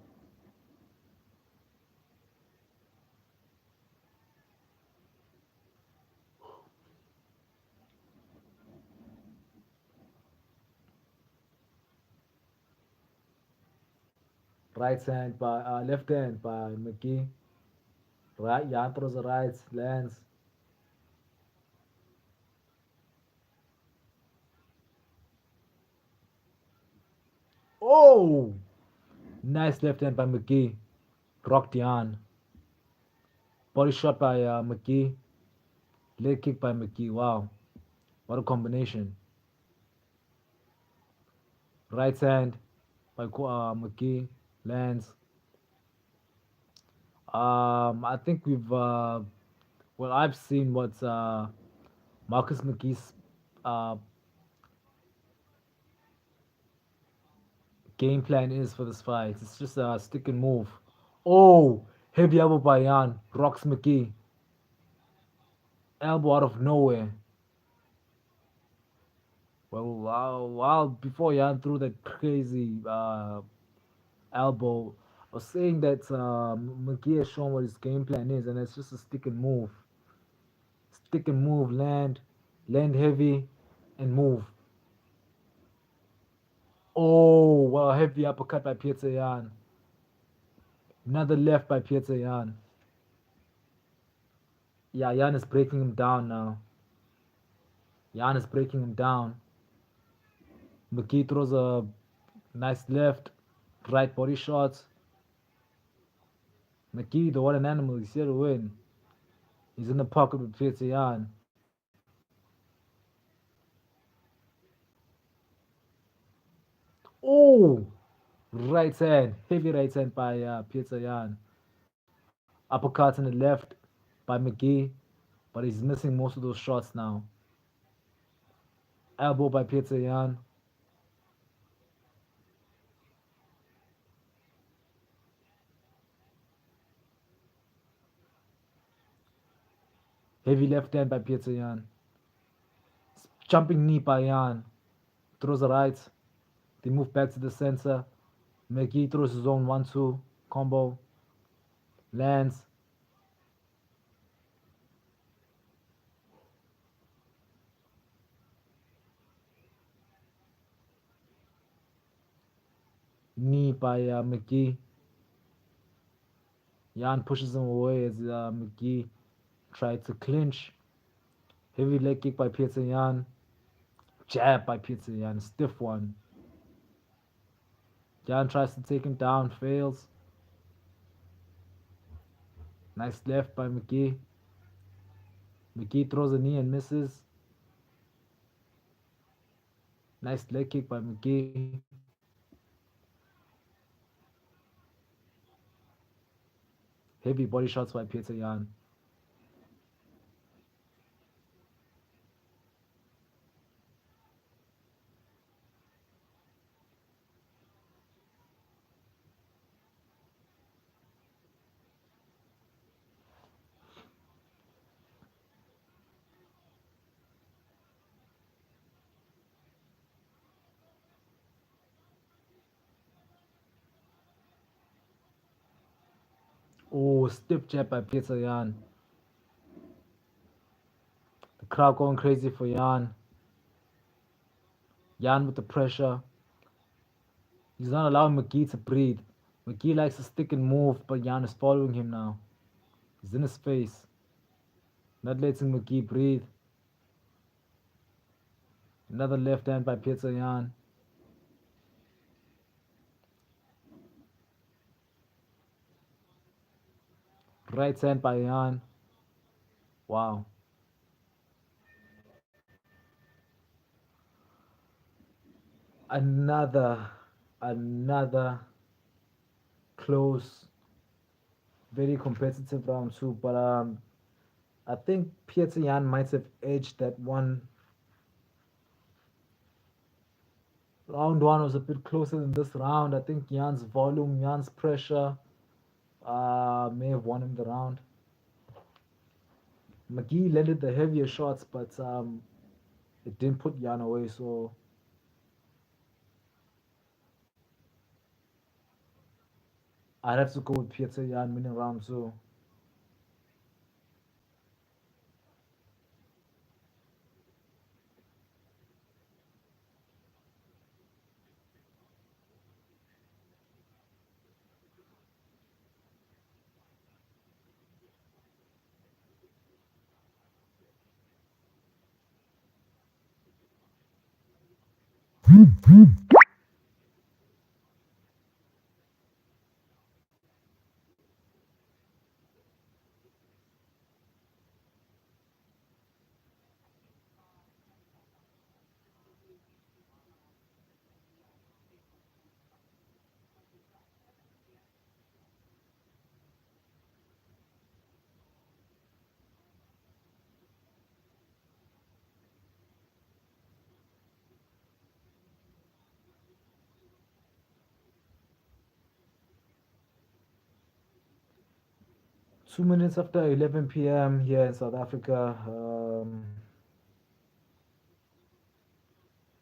left hand by McGee. Right, Yan throws a right, lands. Oh, nice left hand by McGee. Rocked Yan. Body shot by McGee. Leg kick by McGee. Wow, what a combination. Right hand by McGee lands. I think I've seen what Marcus McGee's uh, game plan is for this fight. It's just a stick and move. Oh, heavy elbow by Yan. Rocks McGee. Elbow out of nowhere. Well, while before Yan threw that crazy elbow, I was saying that McGee has shown what his game plan is, and it's just a stick and move. Stick and move, land heavy, and move. Oh, well, heavy uppercut by Peter Yan. Another left by Peter Yan. Yeah, Yan is breaking him down now. Yan is breaking him down. McGee throws a nice left, right body shots. McGee, the what an animal, he's here to win. He's in the pocket with Peter Yan. Oh, right hand, heavy right hand by Peter Yan. Uppercut in the left by McGee, but he's missing most of those shots now. Elbow by Peter Yan. Heavy left hand by Peter Yan. Jumping knee by Yan. Throws a right. They move back to the center. McGee throws his own 1-2 combo. Lands. Knee by McGee. Yan pushes him away as McGee tried to clinch. Heavy leg kick by Peter Yan. Jab by Peter Yan. Stiff one. Yan tries to take him down. Fails. Nice left by McGee. McGee throws a knee and misses. Nice leg kick by McGee. Heavy body shots by Peter Yan. Oh, stiff jab by Peter Yan. The crowd going crazy for Yan. Yan with the pressure. He's not allowing McGee to breathe. McGee likes to stick and move, but Yan is following him now. He's in his face. Not letting McGee breathe. Another left hand by Peter Yan. Right hand by Yan. Wow. Another, another close, very competitive round two. But I think Peter Yan might have edged that one. Round one was a bit closer than this round. I think Yan's volume, Yan's pressure, may have won him the round. McGee landed the heavier shots, but it didn't put Yan away. So I'd have to go with Peter Yan winning round two. 2 minutes after 11 p.m. here in South Africa.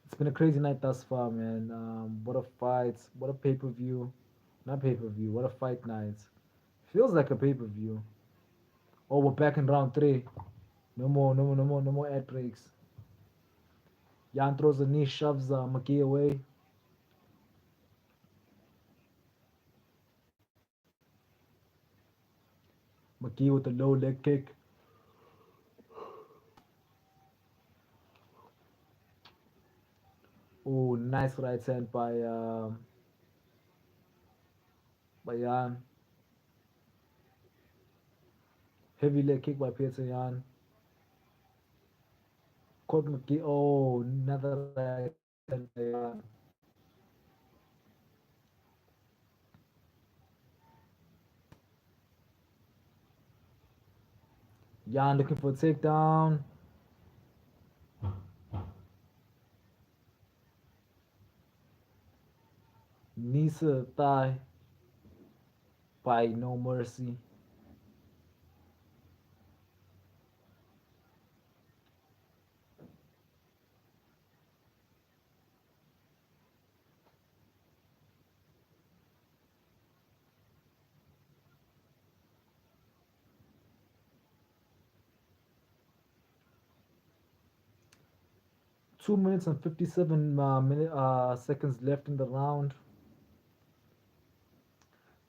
It's been a crazy night thus far, man. What a fight! What a pay per view! Not pay per view. What a fight night! Feels like a pay per view. Oh, we're back in round three. No more, no more, no more, no more ad breaks. Jan throws a knee, shoves McGee away. McGee with a low leg kick. Oh, nice right hand by Jan. Heavy leg kick by Peter Jan. Caught McGee. Oh, another right hand by Jan. Jan looking for a takedown. Knees to the thigh by No Mercy. Two minutes and 57 seconds left in the round.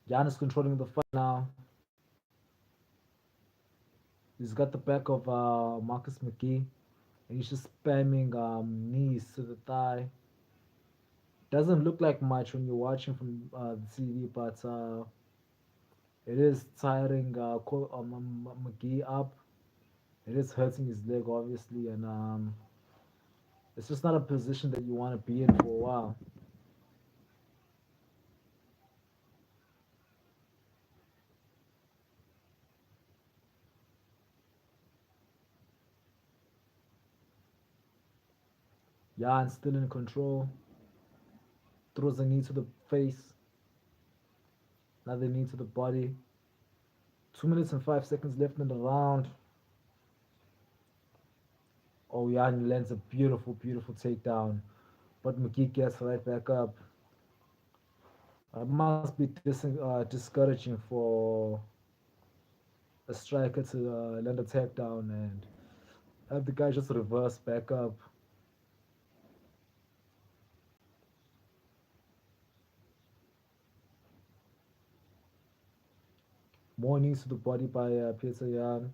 Jan is controlling the fight now. He's got the back of Marcus McGee, and he's just spamming knees to the thigh. Doesn't look like much when you're watching from the TV, but it is tiring McGee up. It is hurting his leg, obviously, and it's just not a position that you want to be in for a while. Jan still in control. Throws a knee to the face. Another knee to the body. 2 minutes and 5 seconds left in the round. Oh, Jan lands a beautiful, beautiful takedown. But McGee gets right back up. It must be discouraging for a striker to land a takedown and have the guy just reverse back up. More knees to the body by Peter Yan.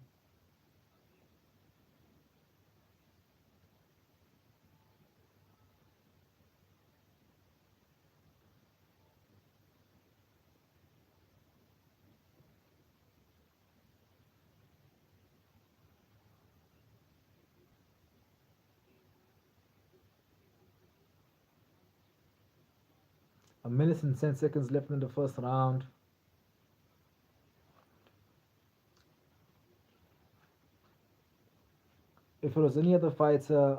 A minute and 10 seconds left in the first round. If it was any other fighter,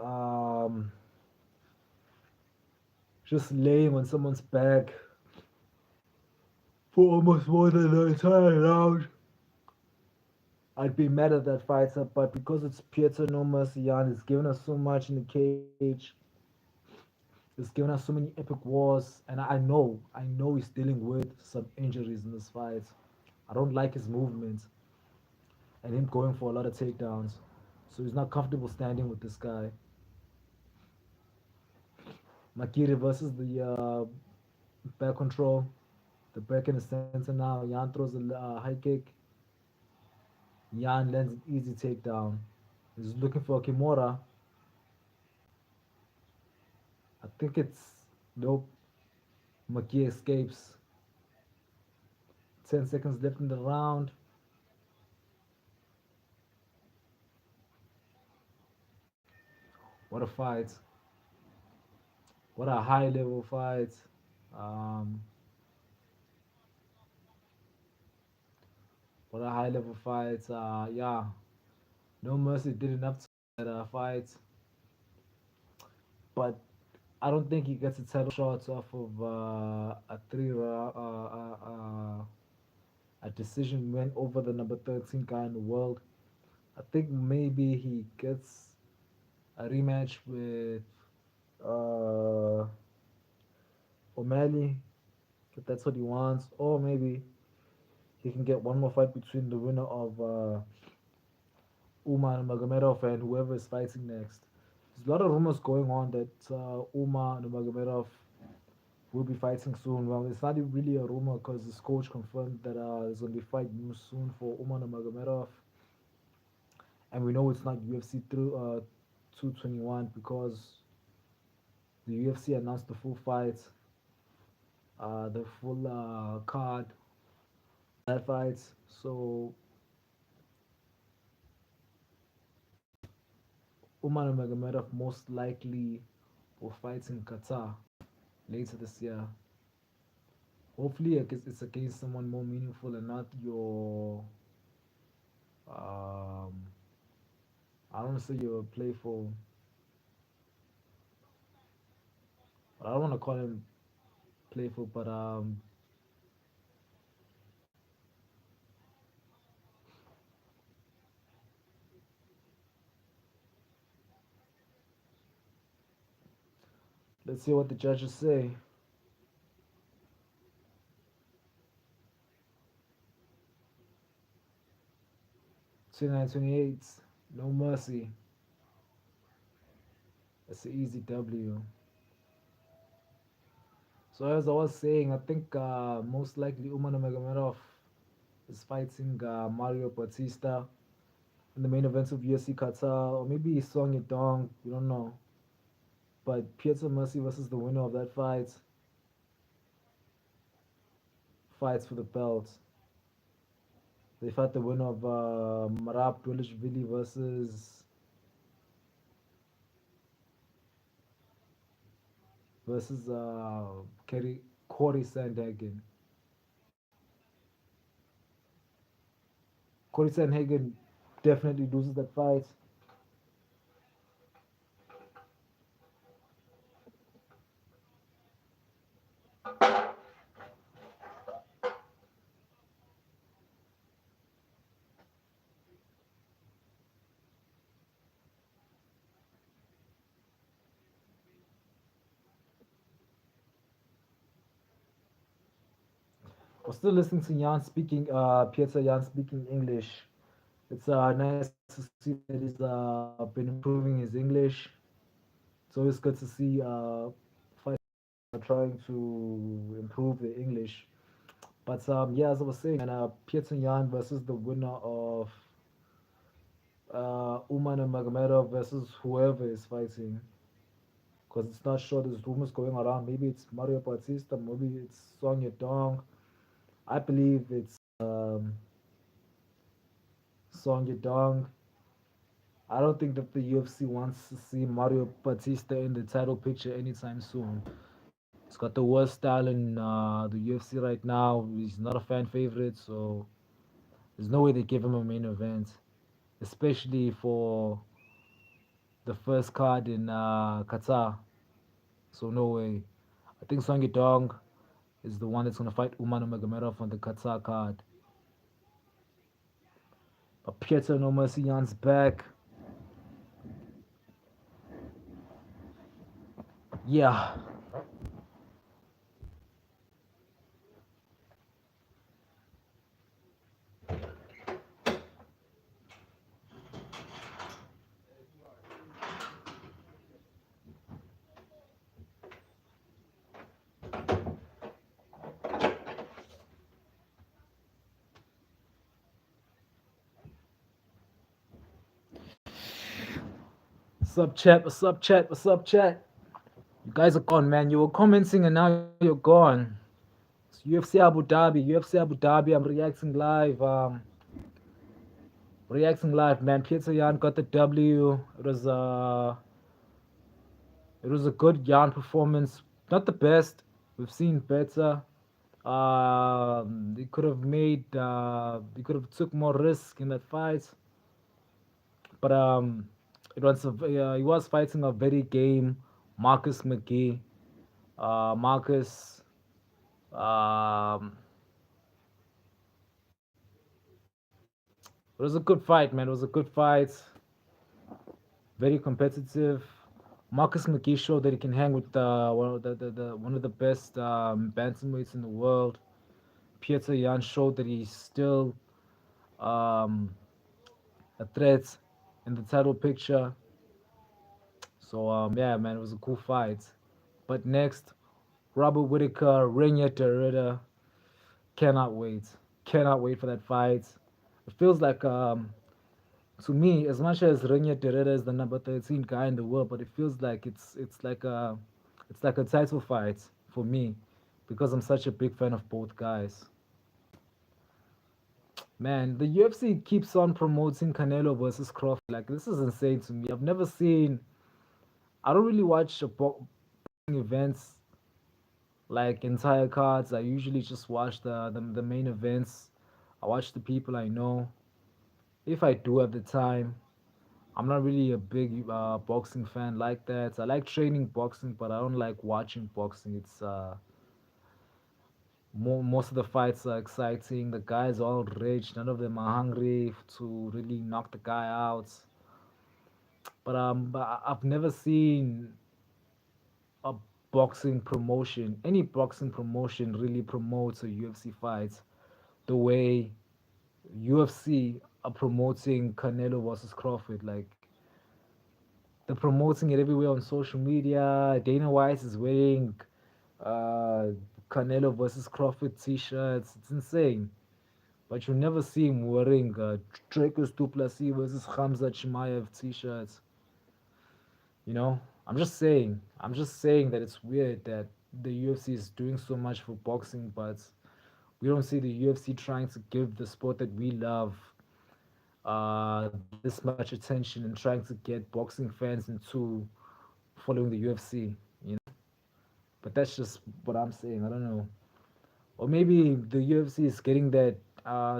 just laying on someone's back for almost more than the entire round, I'd be mad at that fighter. But because it's Pietro No Mercy Yan, he's given us so much in the cage. He's given us so many epic wars, and I know he's dealing with some injuries in this fight. I don't like his movement and him going for a lot of takedowns. So he's not comfortable standing with this guy. Maki reverses the back control. The back in the center now. Jan throws a high kick. Jan lands an easy takedown. He's looking for a Kimura. I think it's nope. Maki escapes. 10 seconds left in the round. What a fight. What a high level fight. Um, what a high level fight. Yeah, No Mercy did enough to that fight, but I don't think he gets a title shot off of a a decision win over the number 13 guy in the world. I think maybe he gets a rematch with uh, O'Malley if that's what he wants, or maybe he can get one more fight between the winner of Umar Nurmagomedov and whoever is fighting next. There's a lot of rumors going on that Umar Nurmagomedov will be fighting soon. Well, it's not really a rumor because his coach confirmed that there's going to be fight news soon for Umar Nurmagomedov, and we know it's not UFC through 221 because the UFC announced the full fight, the full card that fight. So Umar Nurmagomedov most likely will fight in Qatar later this year. Hopefully, it's against someone more meaningful and not your. Um, I don't want to say your playful, but I don't want to call him playful. But let's see what the judges say. 29-28, no mercy. It's an easy W. So as I was saying, I think most likely Umar Nurmagomedov is fighting Mario Batista in the main event of UFC Qatar, or maybe Song Yadong. We don't know. But Pietro Mercy versus the winner of that fight fights for the belt. They fight the winner of Marab Dvalishvili versus Corey Sandhagen. Corey Sandhagen definitely loses that fight. We're still listening to Jan speaking, Pieter Jan speaking English. It's nice to see that he's been improving his English. It's always good to see fighters trying to improve their English. But yeah, as I was saying, man, Pieter Jan versus the winner of Uman and Magomedov versus whoever is fighting. Because it's not sure. There's rumors going around. Maybe it's Mario Bautista. Maybe it's Song Yadong. I believe it's Song Yadong. I don't think that the UFC wants to see Mario Batista in the title picture anytime soon. He's got the worst style in the UFC right now. He's not a fan favorite, so there's no way they give him a main event, especially for the first card in Qatar. So no way. I think Song Dong is the one that's gonna fight Umar Nurmagomedov on the Qatar card. But Pietro No Mercian's back. Yeah. What's up, chat? What's up, chat? What's up, chat? You guys are gone, man. You were commenting and now you're gone. It's UFC Abu Dhabi. UFC Abu Dhabi. I'm reacting live. Reacting live, man. Peter Yan got the W. It was a good Yan performance. Not the best. We've seen better. They could have made. They could have took more risk in that fight. But he was fighting a very game Marcus McGee. Marcus. Um, it was a good fight, man. It was a good fight. Very competitive. Marcus McGee showed that he can hang with one of the best bantamweights in the world. Peter Yan showed that he's still um, a threat in the title picture. So yeah, man, it was a cool fight. But next, Robert Whitaker, Renier Derrida. Cannot wait. Cannot wait for that fight. It feels like to me, as much as Renier Derrida is the number 13 guy in the world, but it feels like it's like a title fight for me because I'm such a big fan of both guys. Man, the UFC keeps on promoting Canelo versus Crawford. Like this is insane to me. I've never seen. I don't really watch boxing events like entire cards. I usually just watch the main events. I watch the people I know. If I do have the time, I'm not really a big boxing fan like that. I like training boxing, but I don't like watching boxing. It's most of the fights are exciting. The guys are all rich. None of them are hungry to really knock the guy out. But I've never seen a boxing promotion, any boxing promotion really promotes a UFC fight the way UFC are promoting Canelo versus Crawford. Like they're promoting it everywhere on social media. Dana White is wearing uh, Canelo versus Crawford t-shirts. It's insane. But you never see him wearing Dracos Duplessis versus Hamza Chimaev t-shirts. You know, I'm just saying that it's weird that the UFC is doing so much for boxing, but we don't see the UFC trying to give the sport that we love this much attention and trying to get boxing fans into following the UFC. You know, but that's just what I'm saying. I don't know, or maybe the UFC is getting that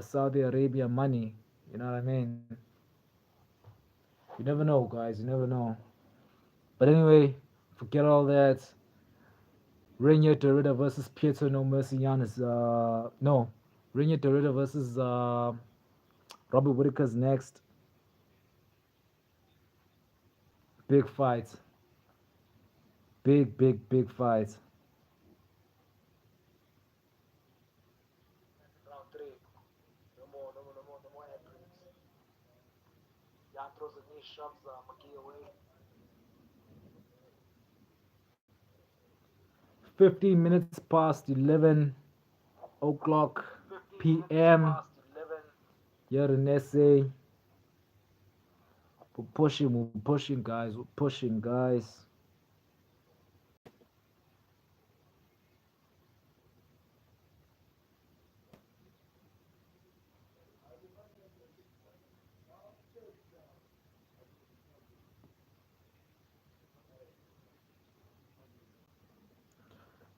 Saudi Arabia money. You know what I mean? You never know, guys. You never know. But anyway, forget all that. Renier Derrida versus Pietro No Mercian is no. Renier Derrida versus Robert Whitaker's next big fight. Big fight. shops Maki away. 15 minutes past 11 o'clock 15 minutes p.m. past 11. here in SA. We're pushing, guys. We're pushing, guys.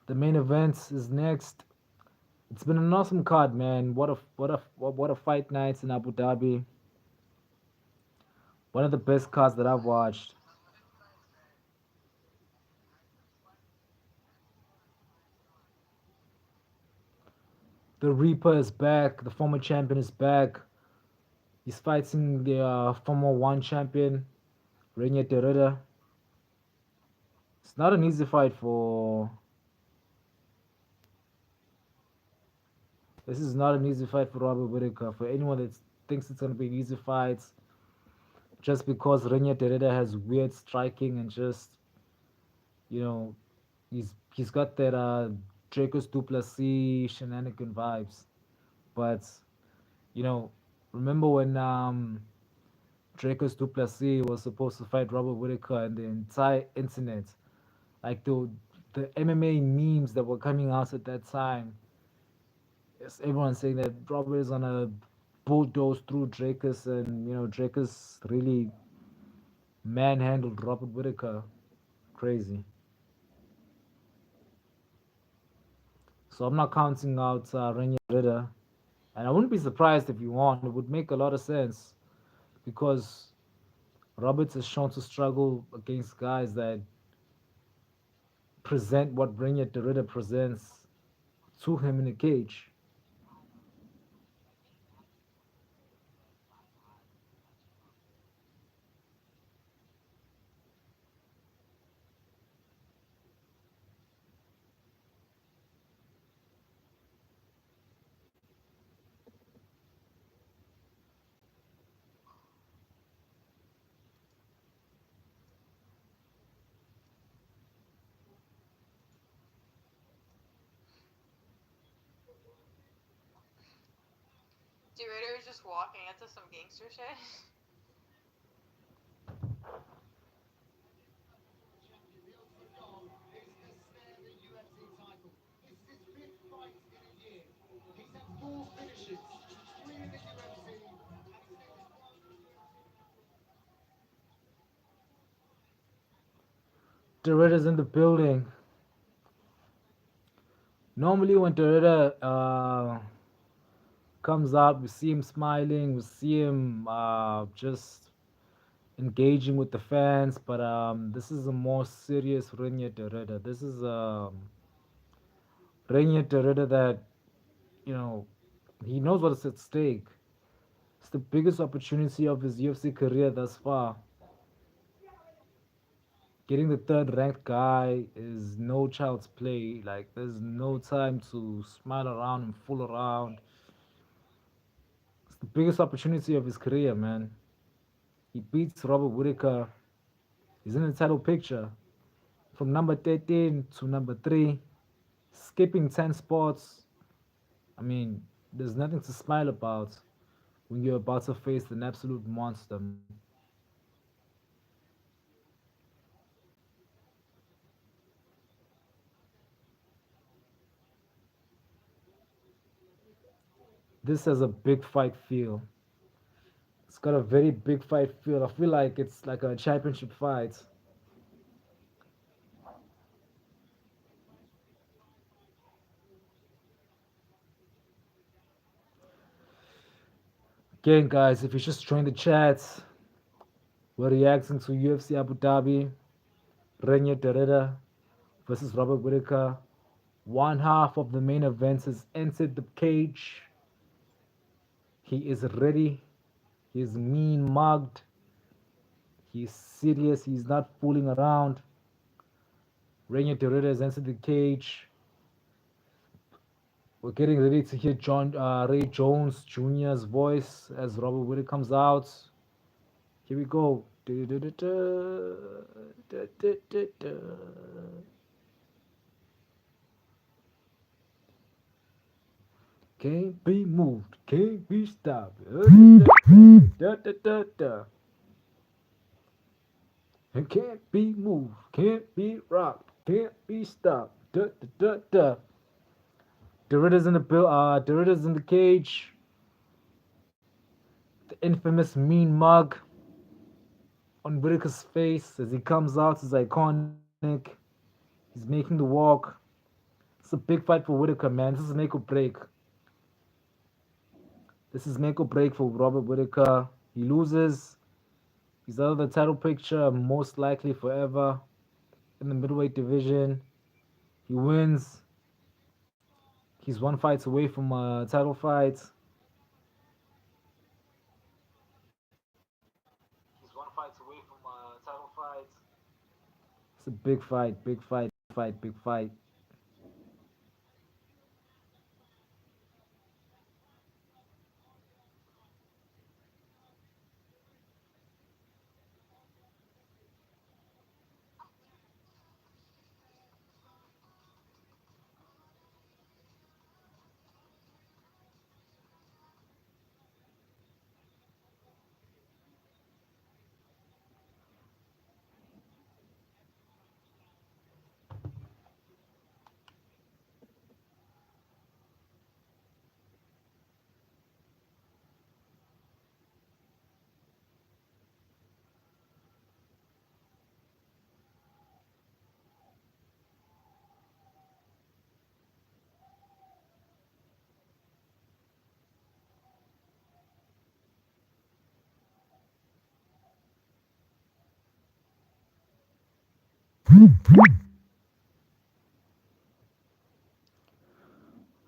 The main event is next. It's been an awesome card, man. What a fight nights in Abu Dhabi. One of the best cards that I've watched. The Reaper is back. The former champion is back. He's fighting the former one champion, Renier Derrida. It's not an easy fight for. This is not an easy fight for Robert Whitaker. For anyone that thinks it's going to be an easy fight, just because Renier Derrida has weird striking and just, you know, he's got that Dracos Duplessis shenanigan vibes. But you know, remember when Dracos Duplessis was supposed to fight Robert Whitaker and the entire internet, like the MMA memes that were coming out at that time, yes, everyone saying that Robert is gonna bulldoze through Dracos, and you know Dracos really manhandled Robert Whitaker, crazy. So I'm not counting out Renier Ritter, and I wouldn't be surprised if he won. It would make a lot of sense because Roberts is shown to struggle against guys that present what Renier Ritter presents to him in the cage. Dude, Raider was just walking into some gangster shit. Ritters in the building. Normally, when Ritter comes out, we see him smiling, we see him just engaging with the fans. But this is a more serious Renier Ritter. This is Renier Ritter that you know he knows what is at stake. It's the biggest opportunity of his UFC career thus far. Getting the third ranked guy is no child's play. Like there's no time to smile around and fool around. It's the biggest opportunity of his career, man. He beats Robert Whitaker. He's in the title picture from number 13 to number 3, skipping 10 spots. I mean, there's nothing to smile about when you're about to face an absolute monster. This has a big fight feel. It's got a very big fight feel. I feel like it's like a championship fight. Again, guys, if you just joined the chat, we're reacting to UFC Abu Dhabi, Renier Derrida versus Robert Whitaker. One half of the main event has entered the cage. He is ready. He is mean mugged. He's serious. He's not fooling around. Renier Derrida has entered the cage. We're getting ready to hear Ray Jones Jr.'s voice as Robert Whitaker comes out. Here we go. Can't be moved, can't be stopped. It can't be moved, can't be rocked, can't be stopped. Doritos in the Doritos in the cage. The infamous mean mug on Whitaker's face as he comes out is iconic. He's making the walk. It's a big fight for Whitaker, man. This is make or break. This is make or break for Robert Whitaker. He loses. He's out of the title picture, most likely forever. In the middleweight division, he wins. He's one fight away from a title fight. He's one fight away from a title fight. It's a big fight, big fight, big fight, big fight.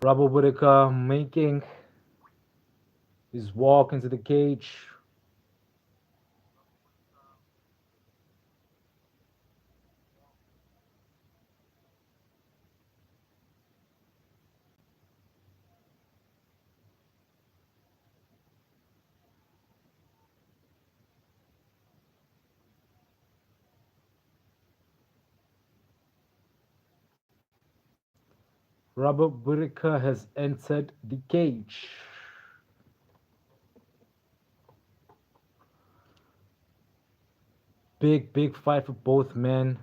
Robert Whitaker making his walk into the cage. Robert Whitaker has entered the cage. Big, big fight for both men.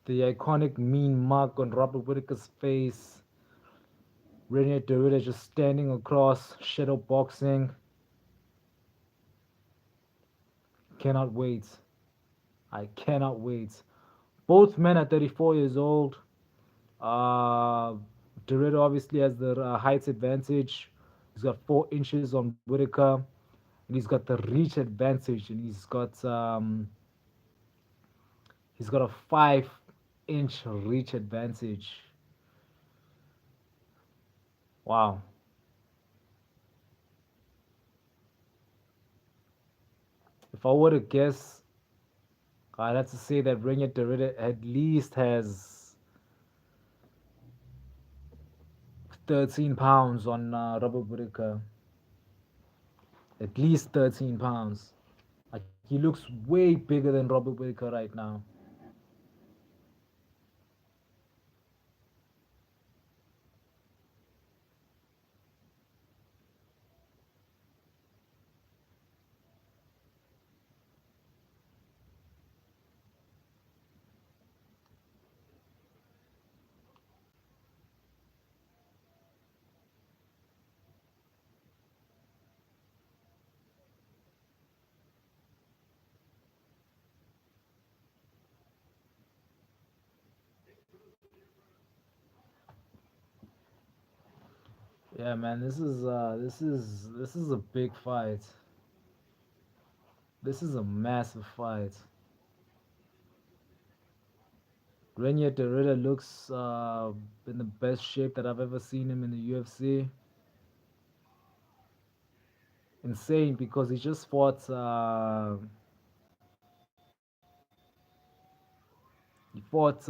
The iconic mean mug on Robert Whitaker's face. Renier Derrida just standing across, shadow boxing. Cannot wait. I cannot wait. Both men are 34 years old. Uh, Derrida obviously has the height advantage. He's got 4 inches on Whitaker, and he's got the reach advantage, and he's got a 5 inch reach advantage. Wow. If I were to guess, I'd have to say that Renier Derrida at least has 13 pounds on Robert Whitaker. At least 13 pounds. Like he looks way bigger than Robert Whitaker right now. Yeah, man, this is a big fight. This is a massive fight. Renier Derrida looks in the best shape that I've ever seen him in the UFC. Insane because he just fought. He fought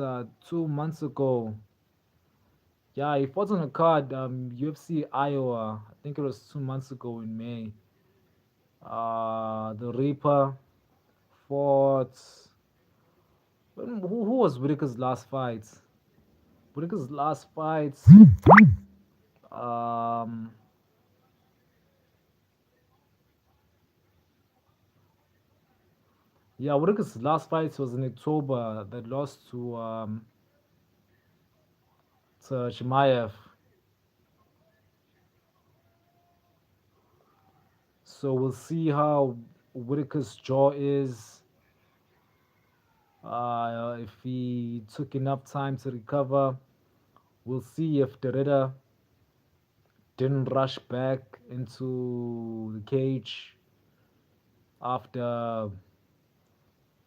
2 months ago. Yeah, he fought on a card, UFC Iowa. I think it was 2 months ago in May. The Reaper fought. Who was Whitaker's last fight? Whitaker's last fight. Um, yeah, Whitaker's last fight was in October. That lost to Chimaev. So we'll see how Whitaker's jaw is. If he took enough time to recover, we'll see if Derrida didn't rush back into the cage after.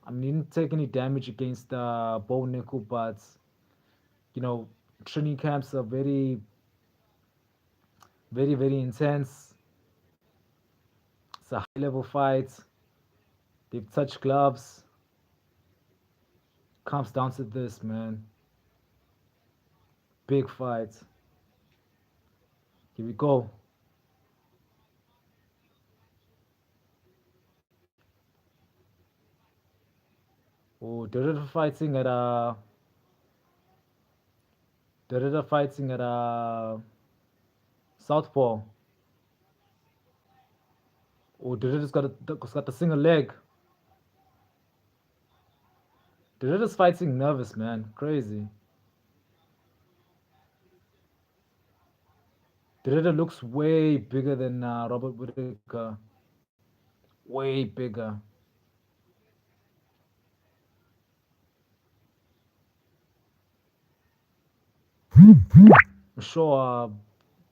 I mean, he didn't take any damage against Bo Nickel, but you know, training camps are very, very, very intense. It's a high level fight. They've touched gloves. Comes down to this, man. Big fight. Here we go. Oh, Derrida fighting at Southpaw. Oh, got the single leg. Derrida's fighting nervous, man. Crazy. Derrida looks way bigger than Robert Whitaker. Way bigger. I'm sure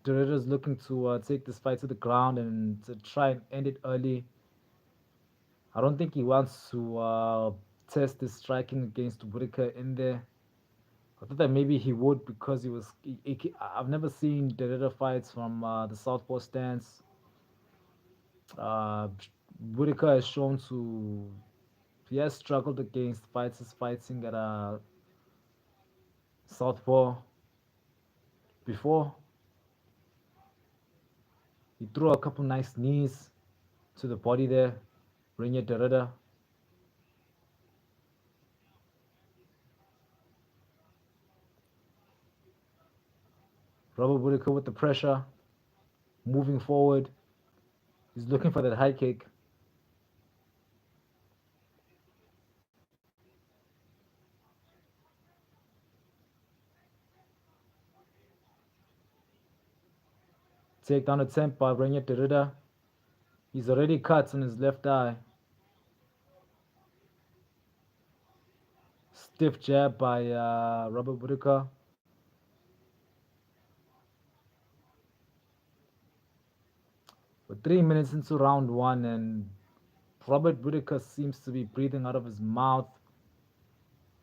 Derrida's looking to take this fight to the ground and to try and end it early. I don't think he wants to test his striking against Whitaker in there. I thought that maybe he would because he was. I've never seen Derrida fights from the southpaw stance. Uh, Whitaker has shown to. He has struggled against fighters fighting at southpaw before. He threw a couple nice knees to the body there. Renier Derrida. Robert Whitaker with the pressure, moving forward. He's looking for that high kick. Takedown attempt by Renier Derrida. He's already cut on his left eye. Stiff jab by Robert Whitaker. We're 3 minutes into round one, and Robert Whitaker seems to be breathing out of his mouth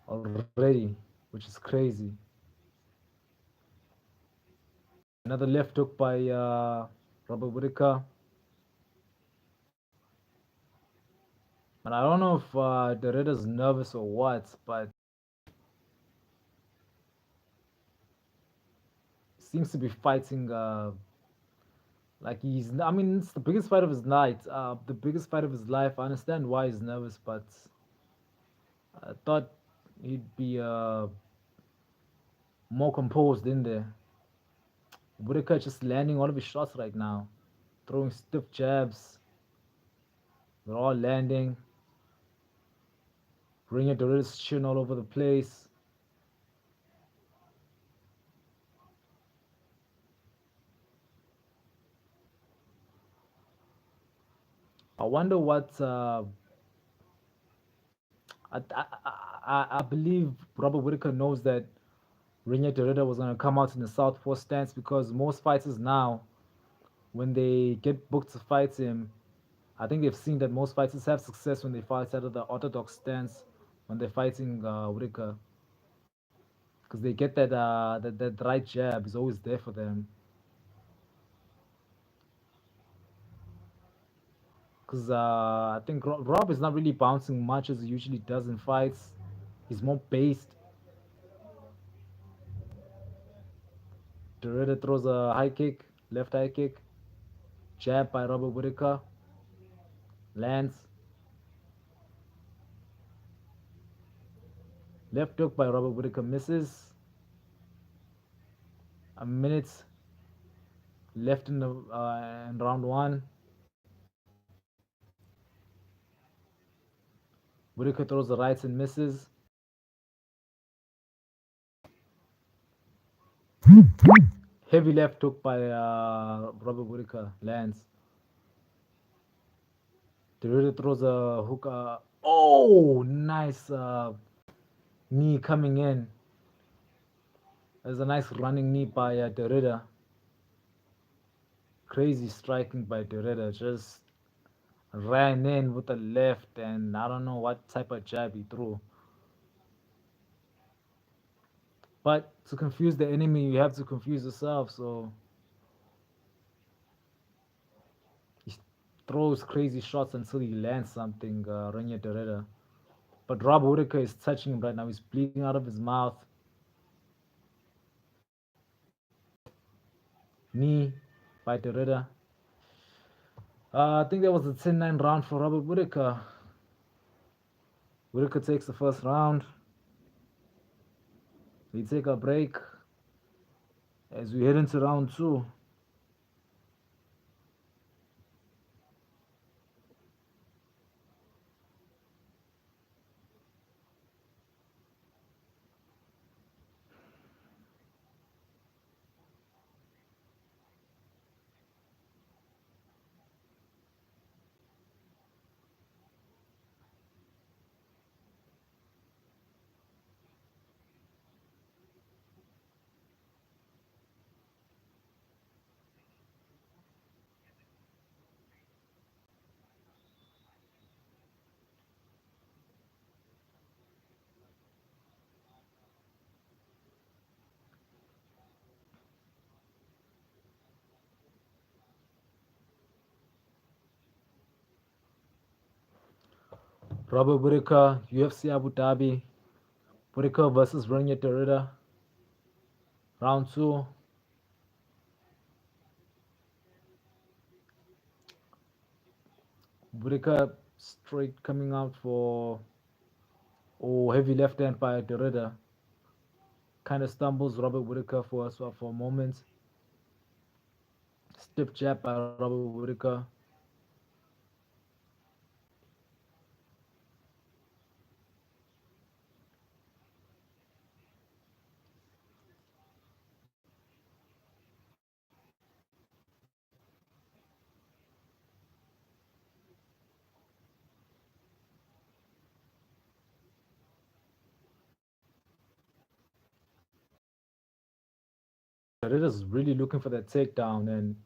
already, which is crazy. Another left hook by Robert Whitaker. And I don't know if Derrida's nervous or what, but seems to be fighting like he's. I mean, it's the biggest fight of his night, the biggest fight of his life. I understand why he's nervous, but I thought he'd be more composed in there. Whitaker just landing all of his shots right now, throwing stiff jabs. They're all landing. Bringing Derrida's chin all over the place. I wonder what. I believe Robert Whitaker knows that Renier Derrida was going to come out in the southpaw stance because most fighters now, when they get booked to fight him, I think they've seen that most fighters have success when they fight out of the orthodox stance when they're fighting Whitaker. because they get that right jab is always there for them. Because I think Rob is not really bouncing much as he usually does in fights. He's more based. Dorita throws a high kick, left high kick, jab by Robert Whitaker, lands, left hook by Robert Whitaker misses. A minute left in round one. Whitaker throws the rights and misses. Heavy left hook by Robert Whitaker lands. Dorita throws a hook. Oh, nice knee coming in. There's a nice running knee by Dorita. Crazy striking by Dorita. Just ran in with the left, and I don't know what type of jab he threw. But to confuse the enemy, you have to confuse yourself. So he throws crazy shots until he lands something, Renya Dorita. But Rob Whitaker is touching him right now. He's bleeding out of his mouth. Knee by Dorita. I think that was a 10-9 round for Robert Whitaker. Whitaker takes the first round. We take a break as we head into round two. Robert Whitaker, UFC Abu Dhabi. Whitaker versus Renya Dorita. Round two. Whitaker straight coming out for heavy left hand by Dorita. Kind of stumbles Robert Whitaker for a moment. Stiff jab by Robert Whitaker. Dorita's really looking for that takedown, and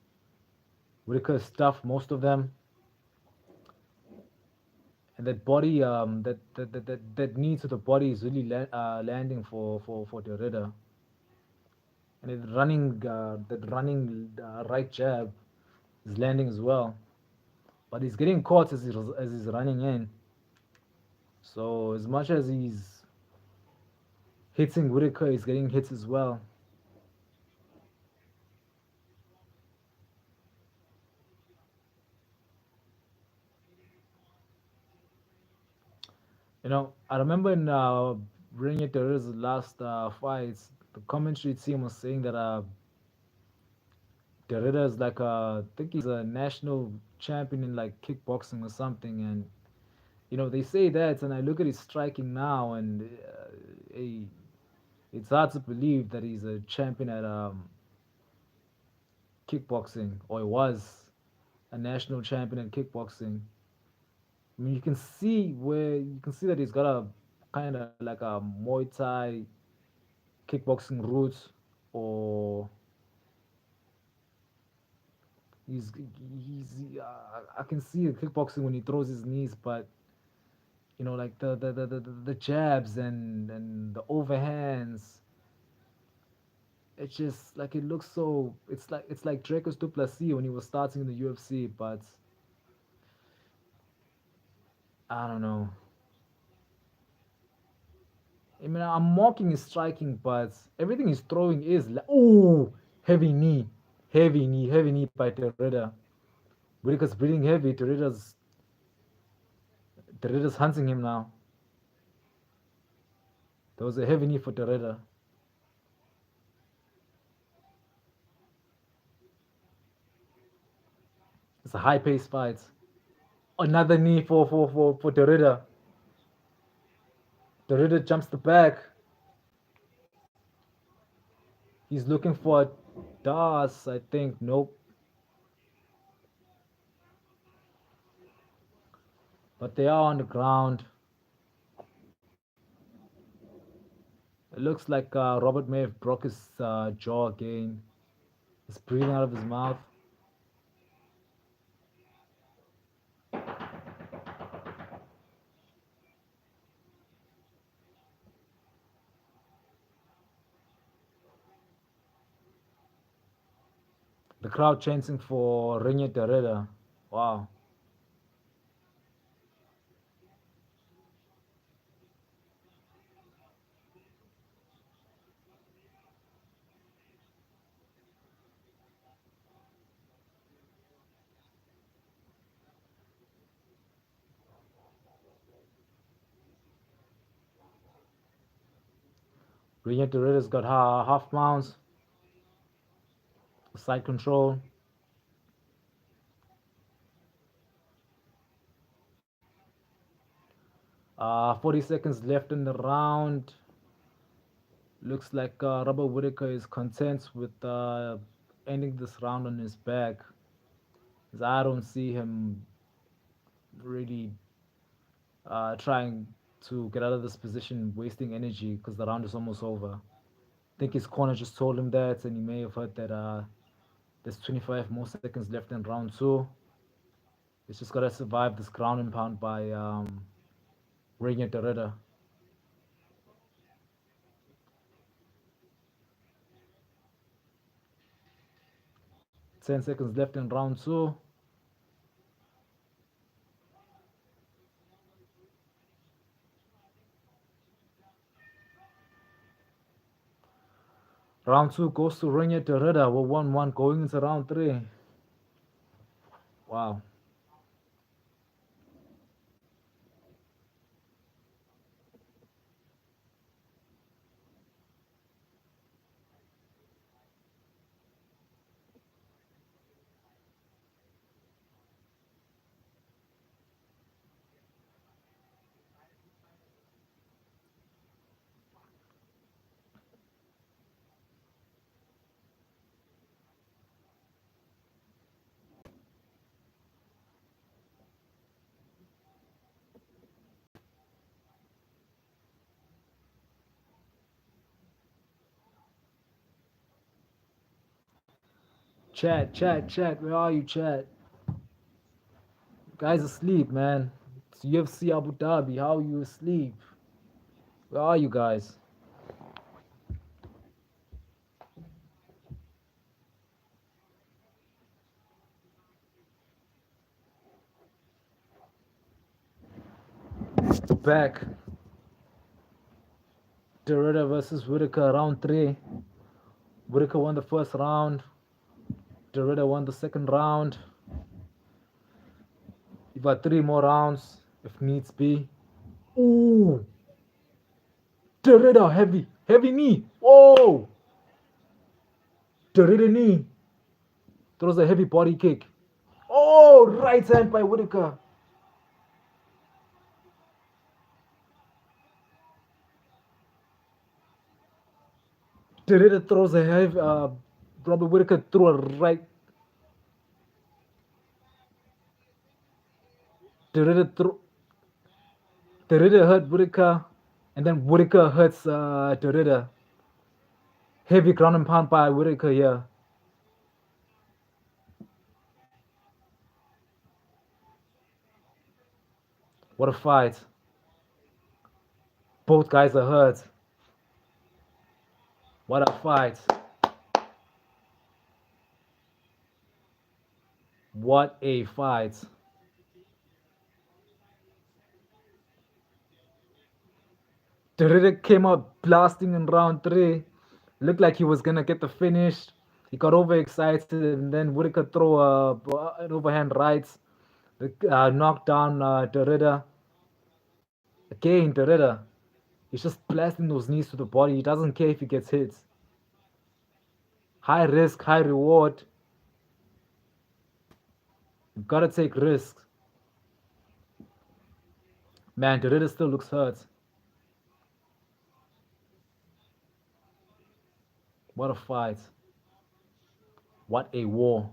Whitaker stuffed most of them. And that body, that knee to the body is really landing for Dorita. And that running right jab is landing as well. But he's getting caught as he's running in. So as much as he's hitting Whitaker, he's getting hits as well. I remember in Renya Terror's last fights, the commentary team was saying that Derrida is like I think he's a national champion in like kickboxing or something, and they say that, and I look at his striking now, and hey, it's hard to believe that he's a champion at kickboxing, or he was a national champion at kickboxing. I mean, you can see that he's got a kind of like a Muay Thai kickboxing roots, or I can see the kickboxing when he throws his knees, but like the jabs and the overhands, It's just like it looks so. It's like Dracos Duplessis when he was starting in the UFC, but I don't know. I mean, I'm mocking his striking, but everything he's throwing is like, oh, heavy knee by Tereda. Whitaker's breathing heavy. Tereda's hunting him now. There was a heavy knee for Tereda. It's a high paced fight. Another knee for Tereda. Tereda jumps the back. He's looking for Das, I think. Nope. But they are on the ground. It looks like Robert may have broke his jaw again. He's breathing out of his mouth. The crowd chanting for Reña Tereda. Wow. Reña Tereda's got half mounts, side control. 40 seconds left in the round. Looks like Robert Whitaker is content with ending this round on his back. 'Cause I don't see him really trying to get out of this position, wasting energy because the round is almost over. I think his corner just told him that, and he may have heard that there's 25 more seconds left in round two. He's just got to survive this ground and pound by Reña Tereda. 10 seconds left in round two. Round two goes to Reña Tereda. We're 1-1 going into round three. Wow. Chat. Where are you, chat? Guys asleep, man. It's UFC Abu Dhabi. How are you asleep? Where are you guys? Back. Tereda versus Whitaker, round three. Whitaker won the first round. Tereda won the second round. You've got three more rounds if needs be. Ooh. Tereda, heavy knee. Whoa. Tereda knee. Throws a heavy body kick. Oh, right hand by Whitaker. Tereda throws a heavy. Robert Whitaker threw a right. Tereda threw. Tereda hurt Whitaker, and then Whitaker hurts Tereda. Heavy ground and pound by Whitaker here. What a fight. Both guys are hurt. What a fight. What a fight. Derrida came out blasting in round three. Looked like he was gonna get the finish. He got overexcited, and then Whitaker throw an overhand right, knocked down Derrida. Again, Derrida. He's just blasting those knees to the body. He doesn't care if he gets hit. High risk, high reward. You've got to take risks. Man, Derrida still looks hurt. What a fight. What a war.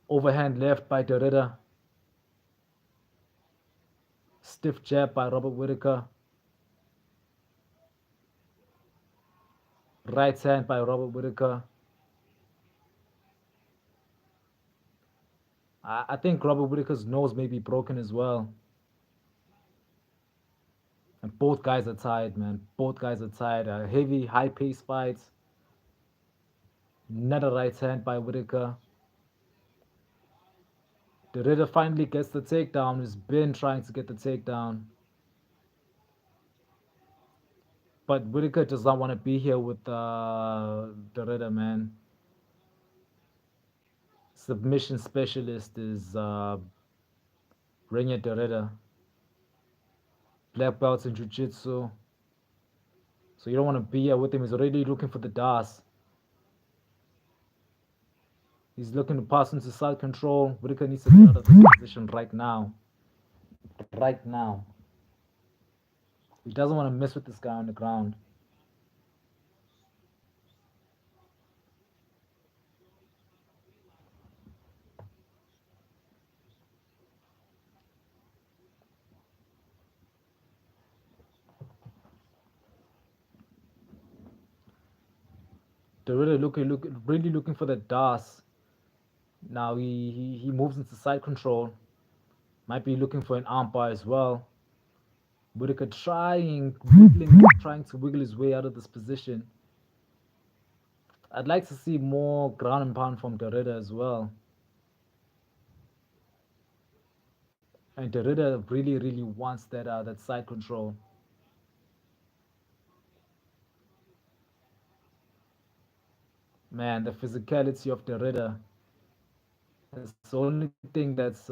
Overhand left by Derrida. Stiff jab by Robert Whitaker. Right hand by Robert Whitaker. I think Robert Whitaker's nose may be broken as well. And both guys are tired, man. Both guys are tired. A heavy, high paced fight. Another right hand by Whitaker. Derrida finally gets the takedown. He's been trying to get the takedown. But Whitaker does not want to be here with Derrida, man. Submission specialist is Renya Derrida. Black belts in Jiu-Jitsu. So you don't want to be here with him. He's already looking for the DAS. He's looking to pass into side control. Whitaker needs to get out of this position right now. Right now. He doesn't want to mess with this guy on the ground. They're really looking for the DAS. Now he moves into side control. Might be looking for an armbar as well. Whitaker trying to wiggle his way out of this position. I'd like to see more ground and pound from Derrida as well. And Derrida really wants that side control. Man, the physicality of Derrida is the only thing that's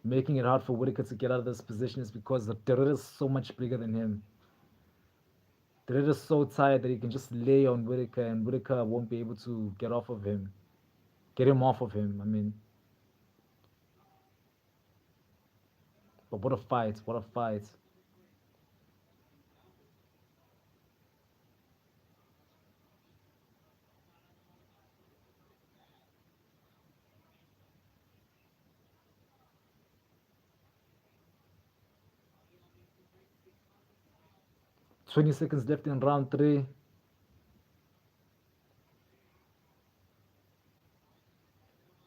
making it hard for Whitaker to get out of this position is because Derrida is so much bigger than him. Derrida is so tired that he can just lay on Whitaker and Whitaker won't be able to get off of him. Get him off of him, I mean. But what a fight, what a fight. 20 seconds left in round three.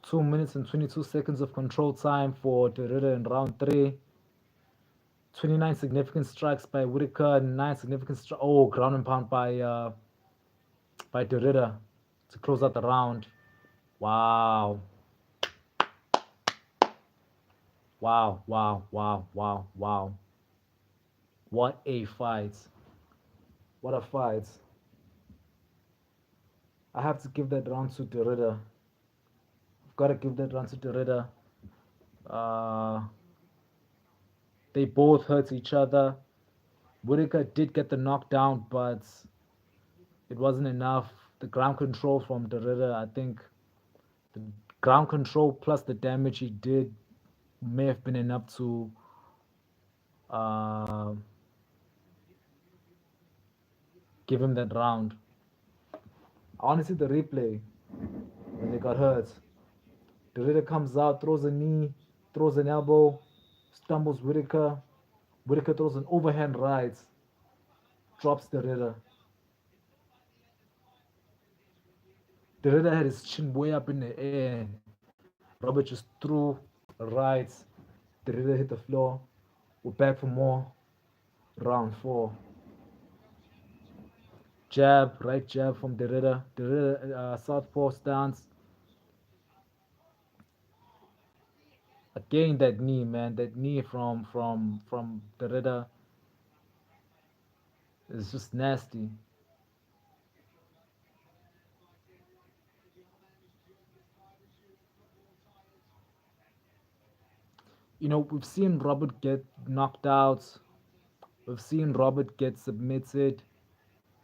Two minutes and 22 seconds of control time for Derrida in round three. 29 significant strikes by Whitaker, 9 significant strikes. Oh, ground and pound by Derrida to close out the round. Wow. Wow, wow, wow, wow, wow. What a fight. What a fight. I have to give that round to Derrida. I've got to give that round to Derrida. Uh, they both hurt each other. Whitaker did get the knockdown, but it wasn't enough. The ground control from Derrida, I think the ground control plus the damage he did may have been enough to uh, give him that round. I want to see the replay when they got hurt. Derrida comes out, throws a knee, throws an elbow, stumbles Whitaker. Whitaker throws an overhand right, drops Derrida. Derrida had his chin way up in the air. Robert just threw a right. Derrida hit the floor. We're back for more. Round four. Jab, right jab from Derrida. Derrida, southpaw stance. Again, that knee, man. That knee from Derrida is just nasty. You know, we've seen Robert get knocked out. We've seen Robert get submitted.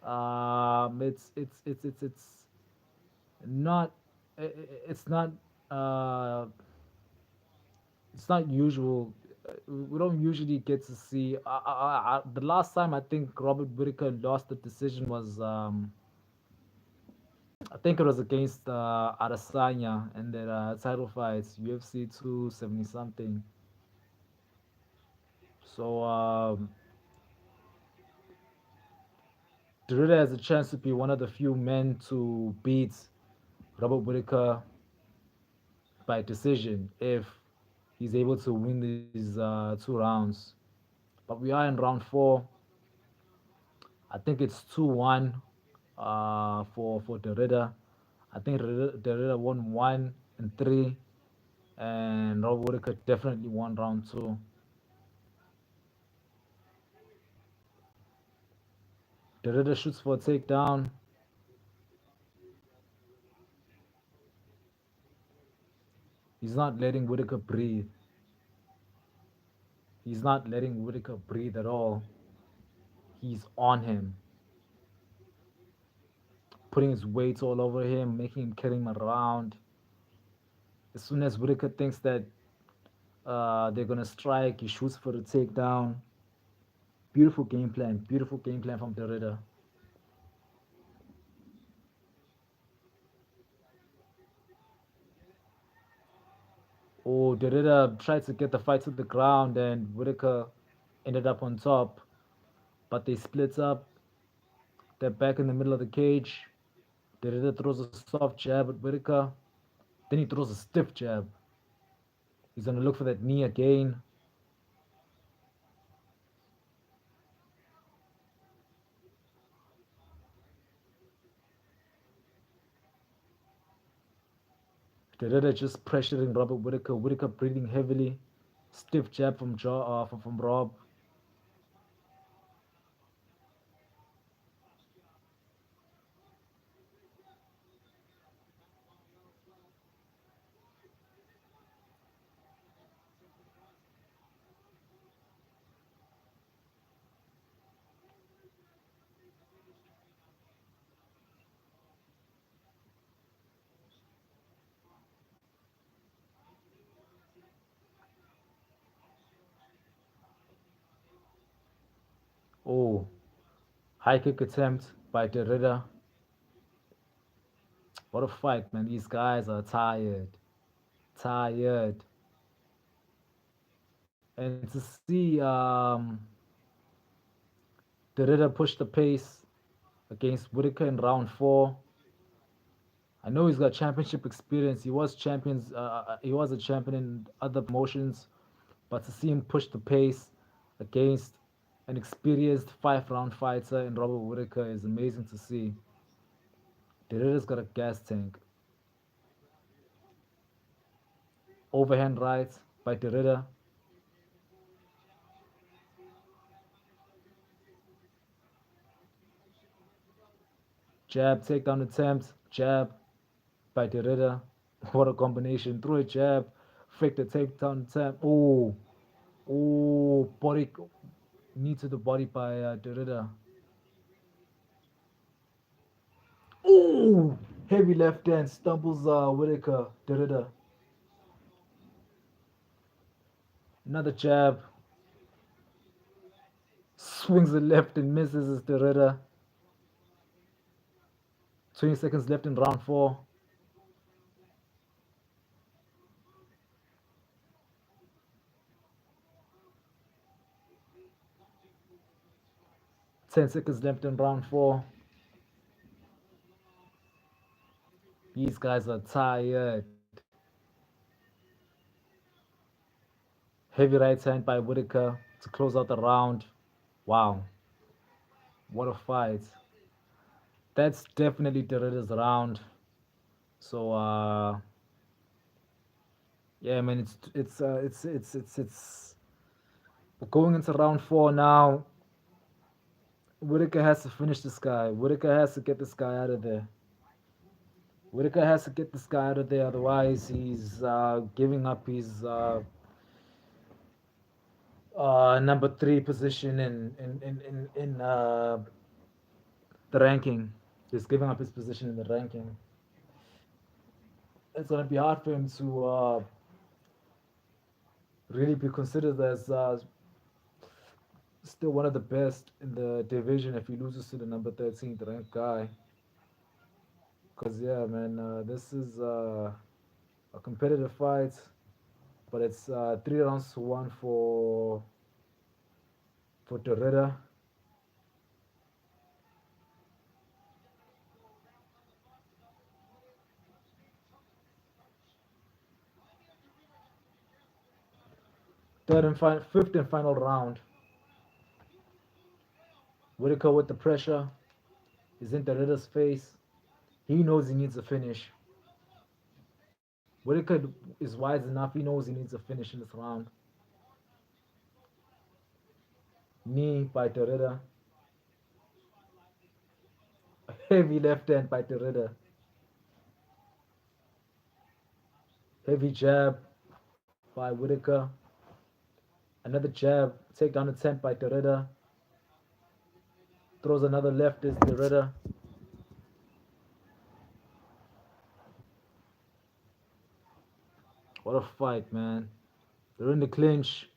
It's not it's not uh it's not usual. We don't usually get to see. The last time I think Robert Whitaker lost the decision was I think it was against Adesanya in their title fights, UFC 270 something. So Derrida has a chance to be one of the few men to beat Robert Whitaker by decision if he's able to win these 2 rounds. But we are in round four. I think it's 2-1 for Derrida. I think Derrida won 1 and 3, and Robert Whitaker definitely won round two. Derrida shoots for a takedown. He's not letting Whitaker breathe. He's not letting Whitaker breathe at all. He's on him, putting his weight all over him, making him carry him around. As soon as Whitaker thinks that they're gonna strike, he shoots for the takedown. Beautiful game plan from Derrida. Oh, Derrida tried to get the fight to the ground, and Whitaker ended up on top. But they split up. They're back in the middle of the cage. Derrida throws a soft jab at Whitaker. Then he throws a stiff jab. He's gonna look for that knee again. Derrida just pressuring Robert Whitaker. Whitaker breathing heavily. Stiff jab from Rob. Oh, high kick attempt by Derrida. What a fight, man. These guys are tired. Tired. And to see Derrida push the pace against Whitaker in round four. I know he's got championship experience. He was a champion in other promotions, but to see him push the pace against an experienced 5 round fighter in Robert Whitaker is amazing to see. Derrida's got a gas tank. Overhand right by Derrida. Jab takedown attempt. Jab by Derrida. What a combination. Through a jab. Fake the takedown attempt. Oh, oh, body knee to the body by Derrida. Oh, heavy left hand stumbles Whitaker. Derrida. Another jab. Swings the left and misses as Derrida. 20 seconds left in round four. 10 seconds left in round four. These guys are tired. Heavy right hand by Whitaker to close out the round. Wow, what a fight. That's definitely Tereda's round. So yeah, man, it's we're going into round four now. Whitaker has to finish this guy. Whitaker has to get this guy out of there. Whitaker has to get this guy out of there. Otherwise, he's giving up his number three position in the ranking. He's giving up his position in the ranking. It's gonna be hard for him to really be considered as still one of the best in the division if he loses to the number 13th ranked guy. Cause yeah, man, this is a competitive fight, but it's 3 rounds to one for Torreda. Fifth and final round. Whitaker with the pressure is in Torreda's face. He knows he needs a finish. Whitaker is wise enough. He knows he needs a finish in this round. Knee by Torreda. A heavy left hand by Torreda. Heavy jab by Whitaker. Another jab. Takedown attempt by Torreda. Throws another left is Torreda. What a fight, man. They're in the clinch.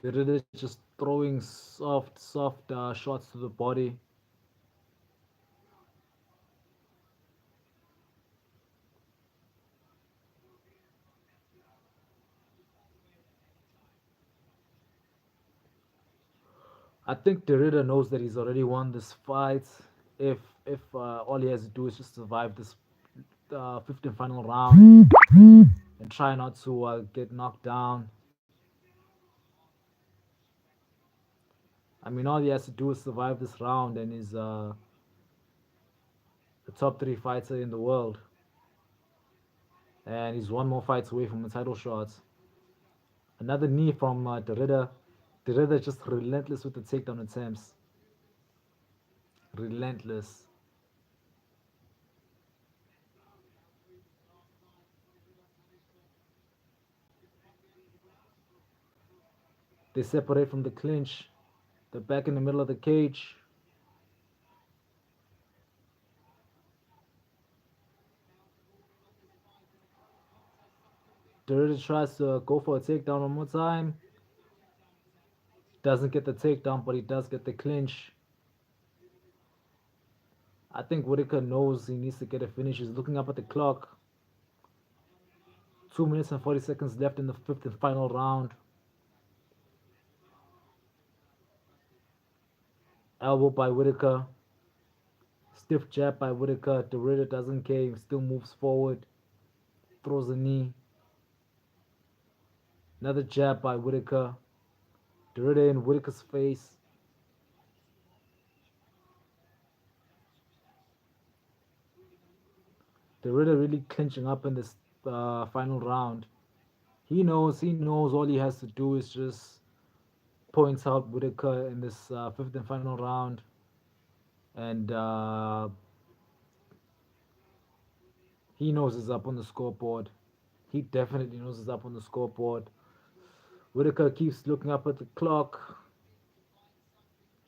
Torreda is just throwing soft shots to the body. I think Torreda knows that he's already won this fight. If all he has to do is just survive this fifth and final round and try not to get knocked down. I mean, all he has to do is survive this round, and he's the top three fighter in the world, and he's one more fight away from a title shot. Another knee from Torreda. Torreda just relentless with the takedown attempts. Relentless. They separate from the clinch. They're back in the middle of the cage. Torreda tries to go for a takedown one more time. Doesn't get the takedown, but he does get the clinch. I think Whitaker knows he needs to get a finish. He's looking up at the clock. 2 minutes and 40 seconds left in the fifth and final round. Elbow by Whitaker. Stiff jab by Whitaker. Torreda doesn't cave. Still moves forward. Throws a knee. Another jab by Whitaker. Torreda in Whitaker's face. Torreda really clinching up in this final round. He knows all he has to do is just points out Whitaker in this fifth and final round, and he knows he's up on the scoreboard. He definitely knows he's up on the scoreboard. Whitaker keeps looking up at the clock.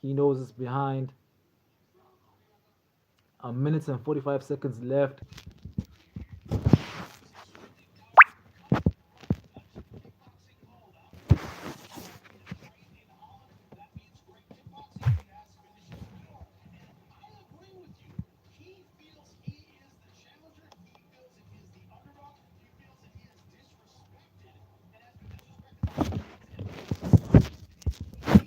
He knows it's behind. A minute and 45 seconds left.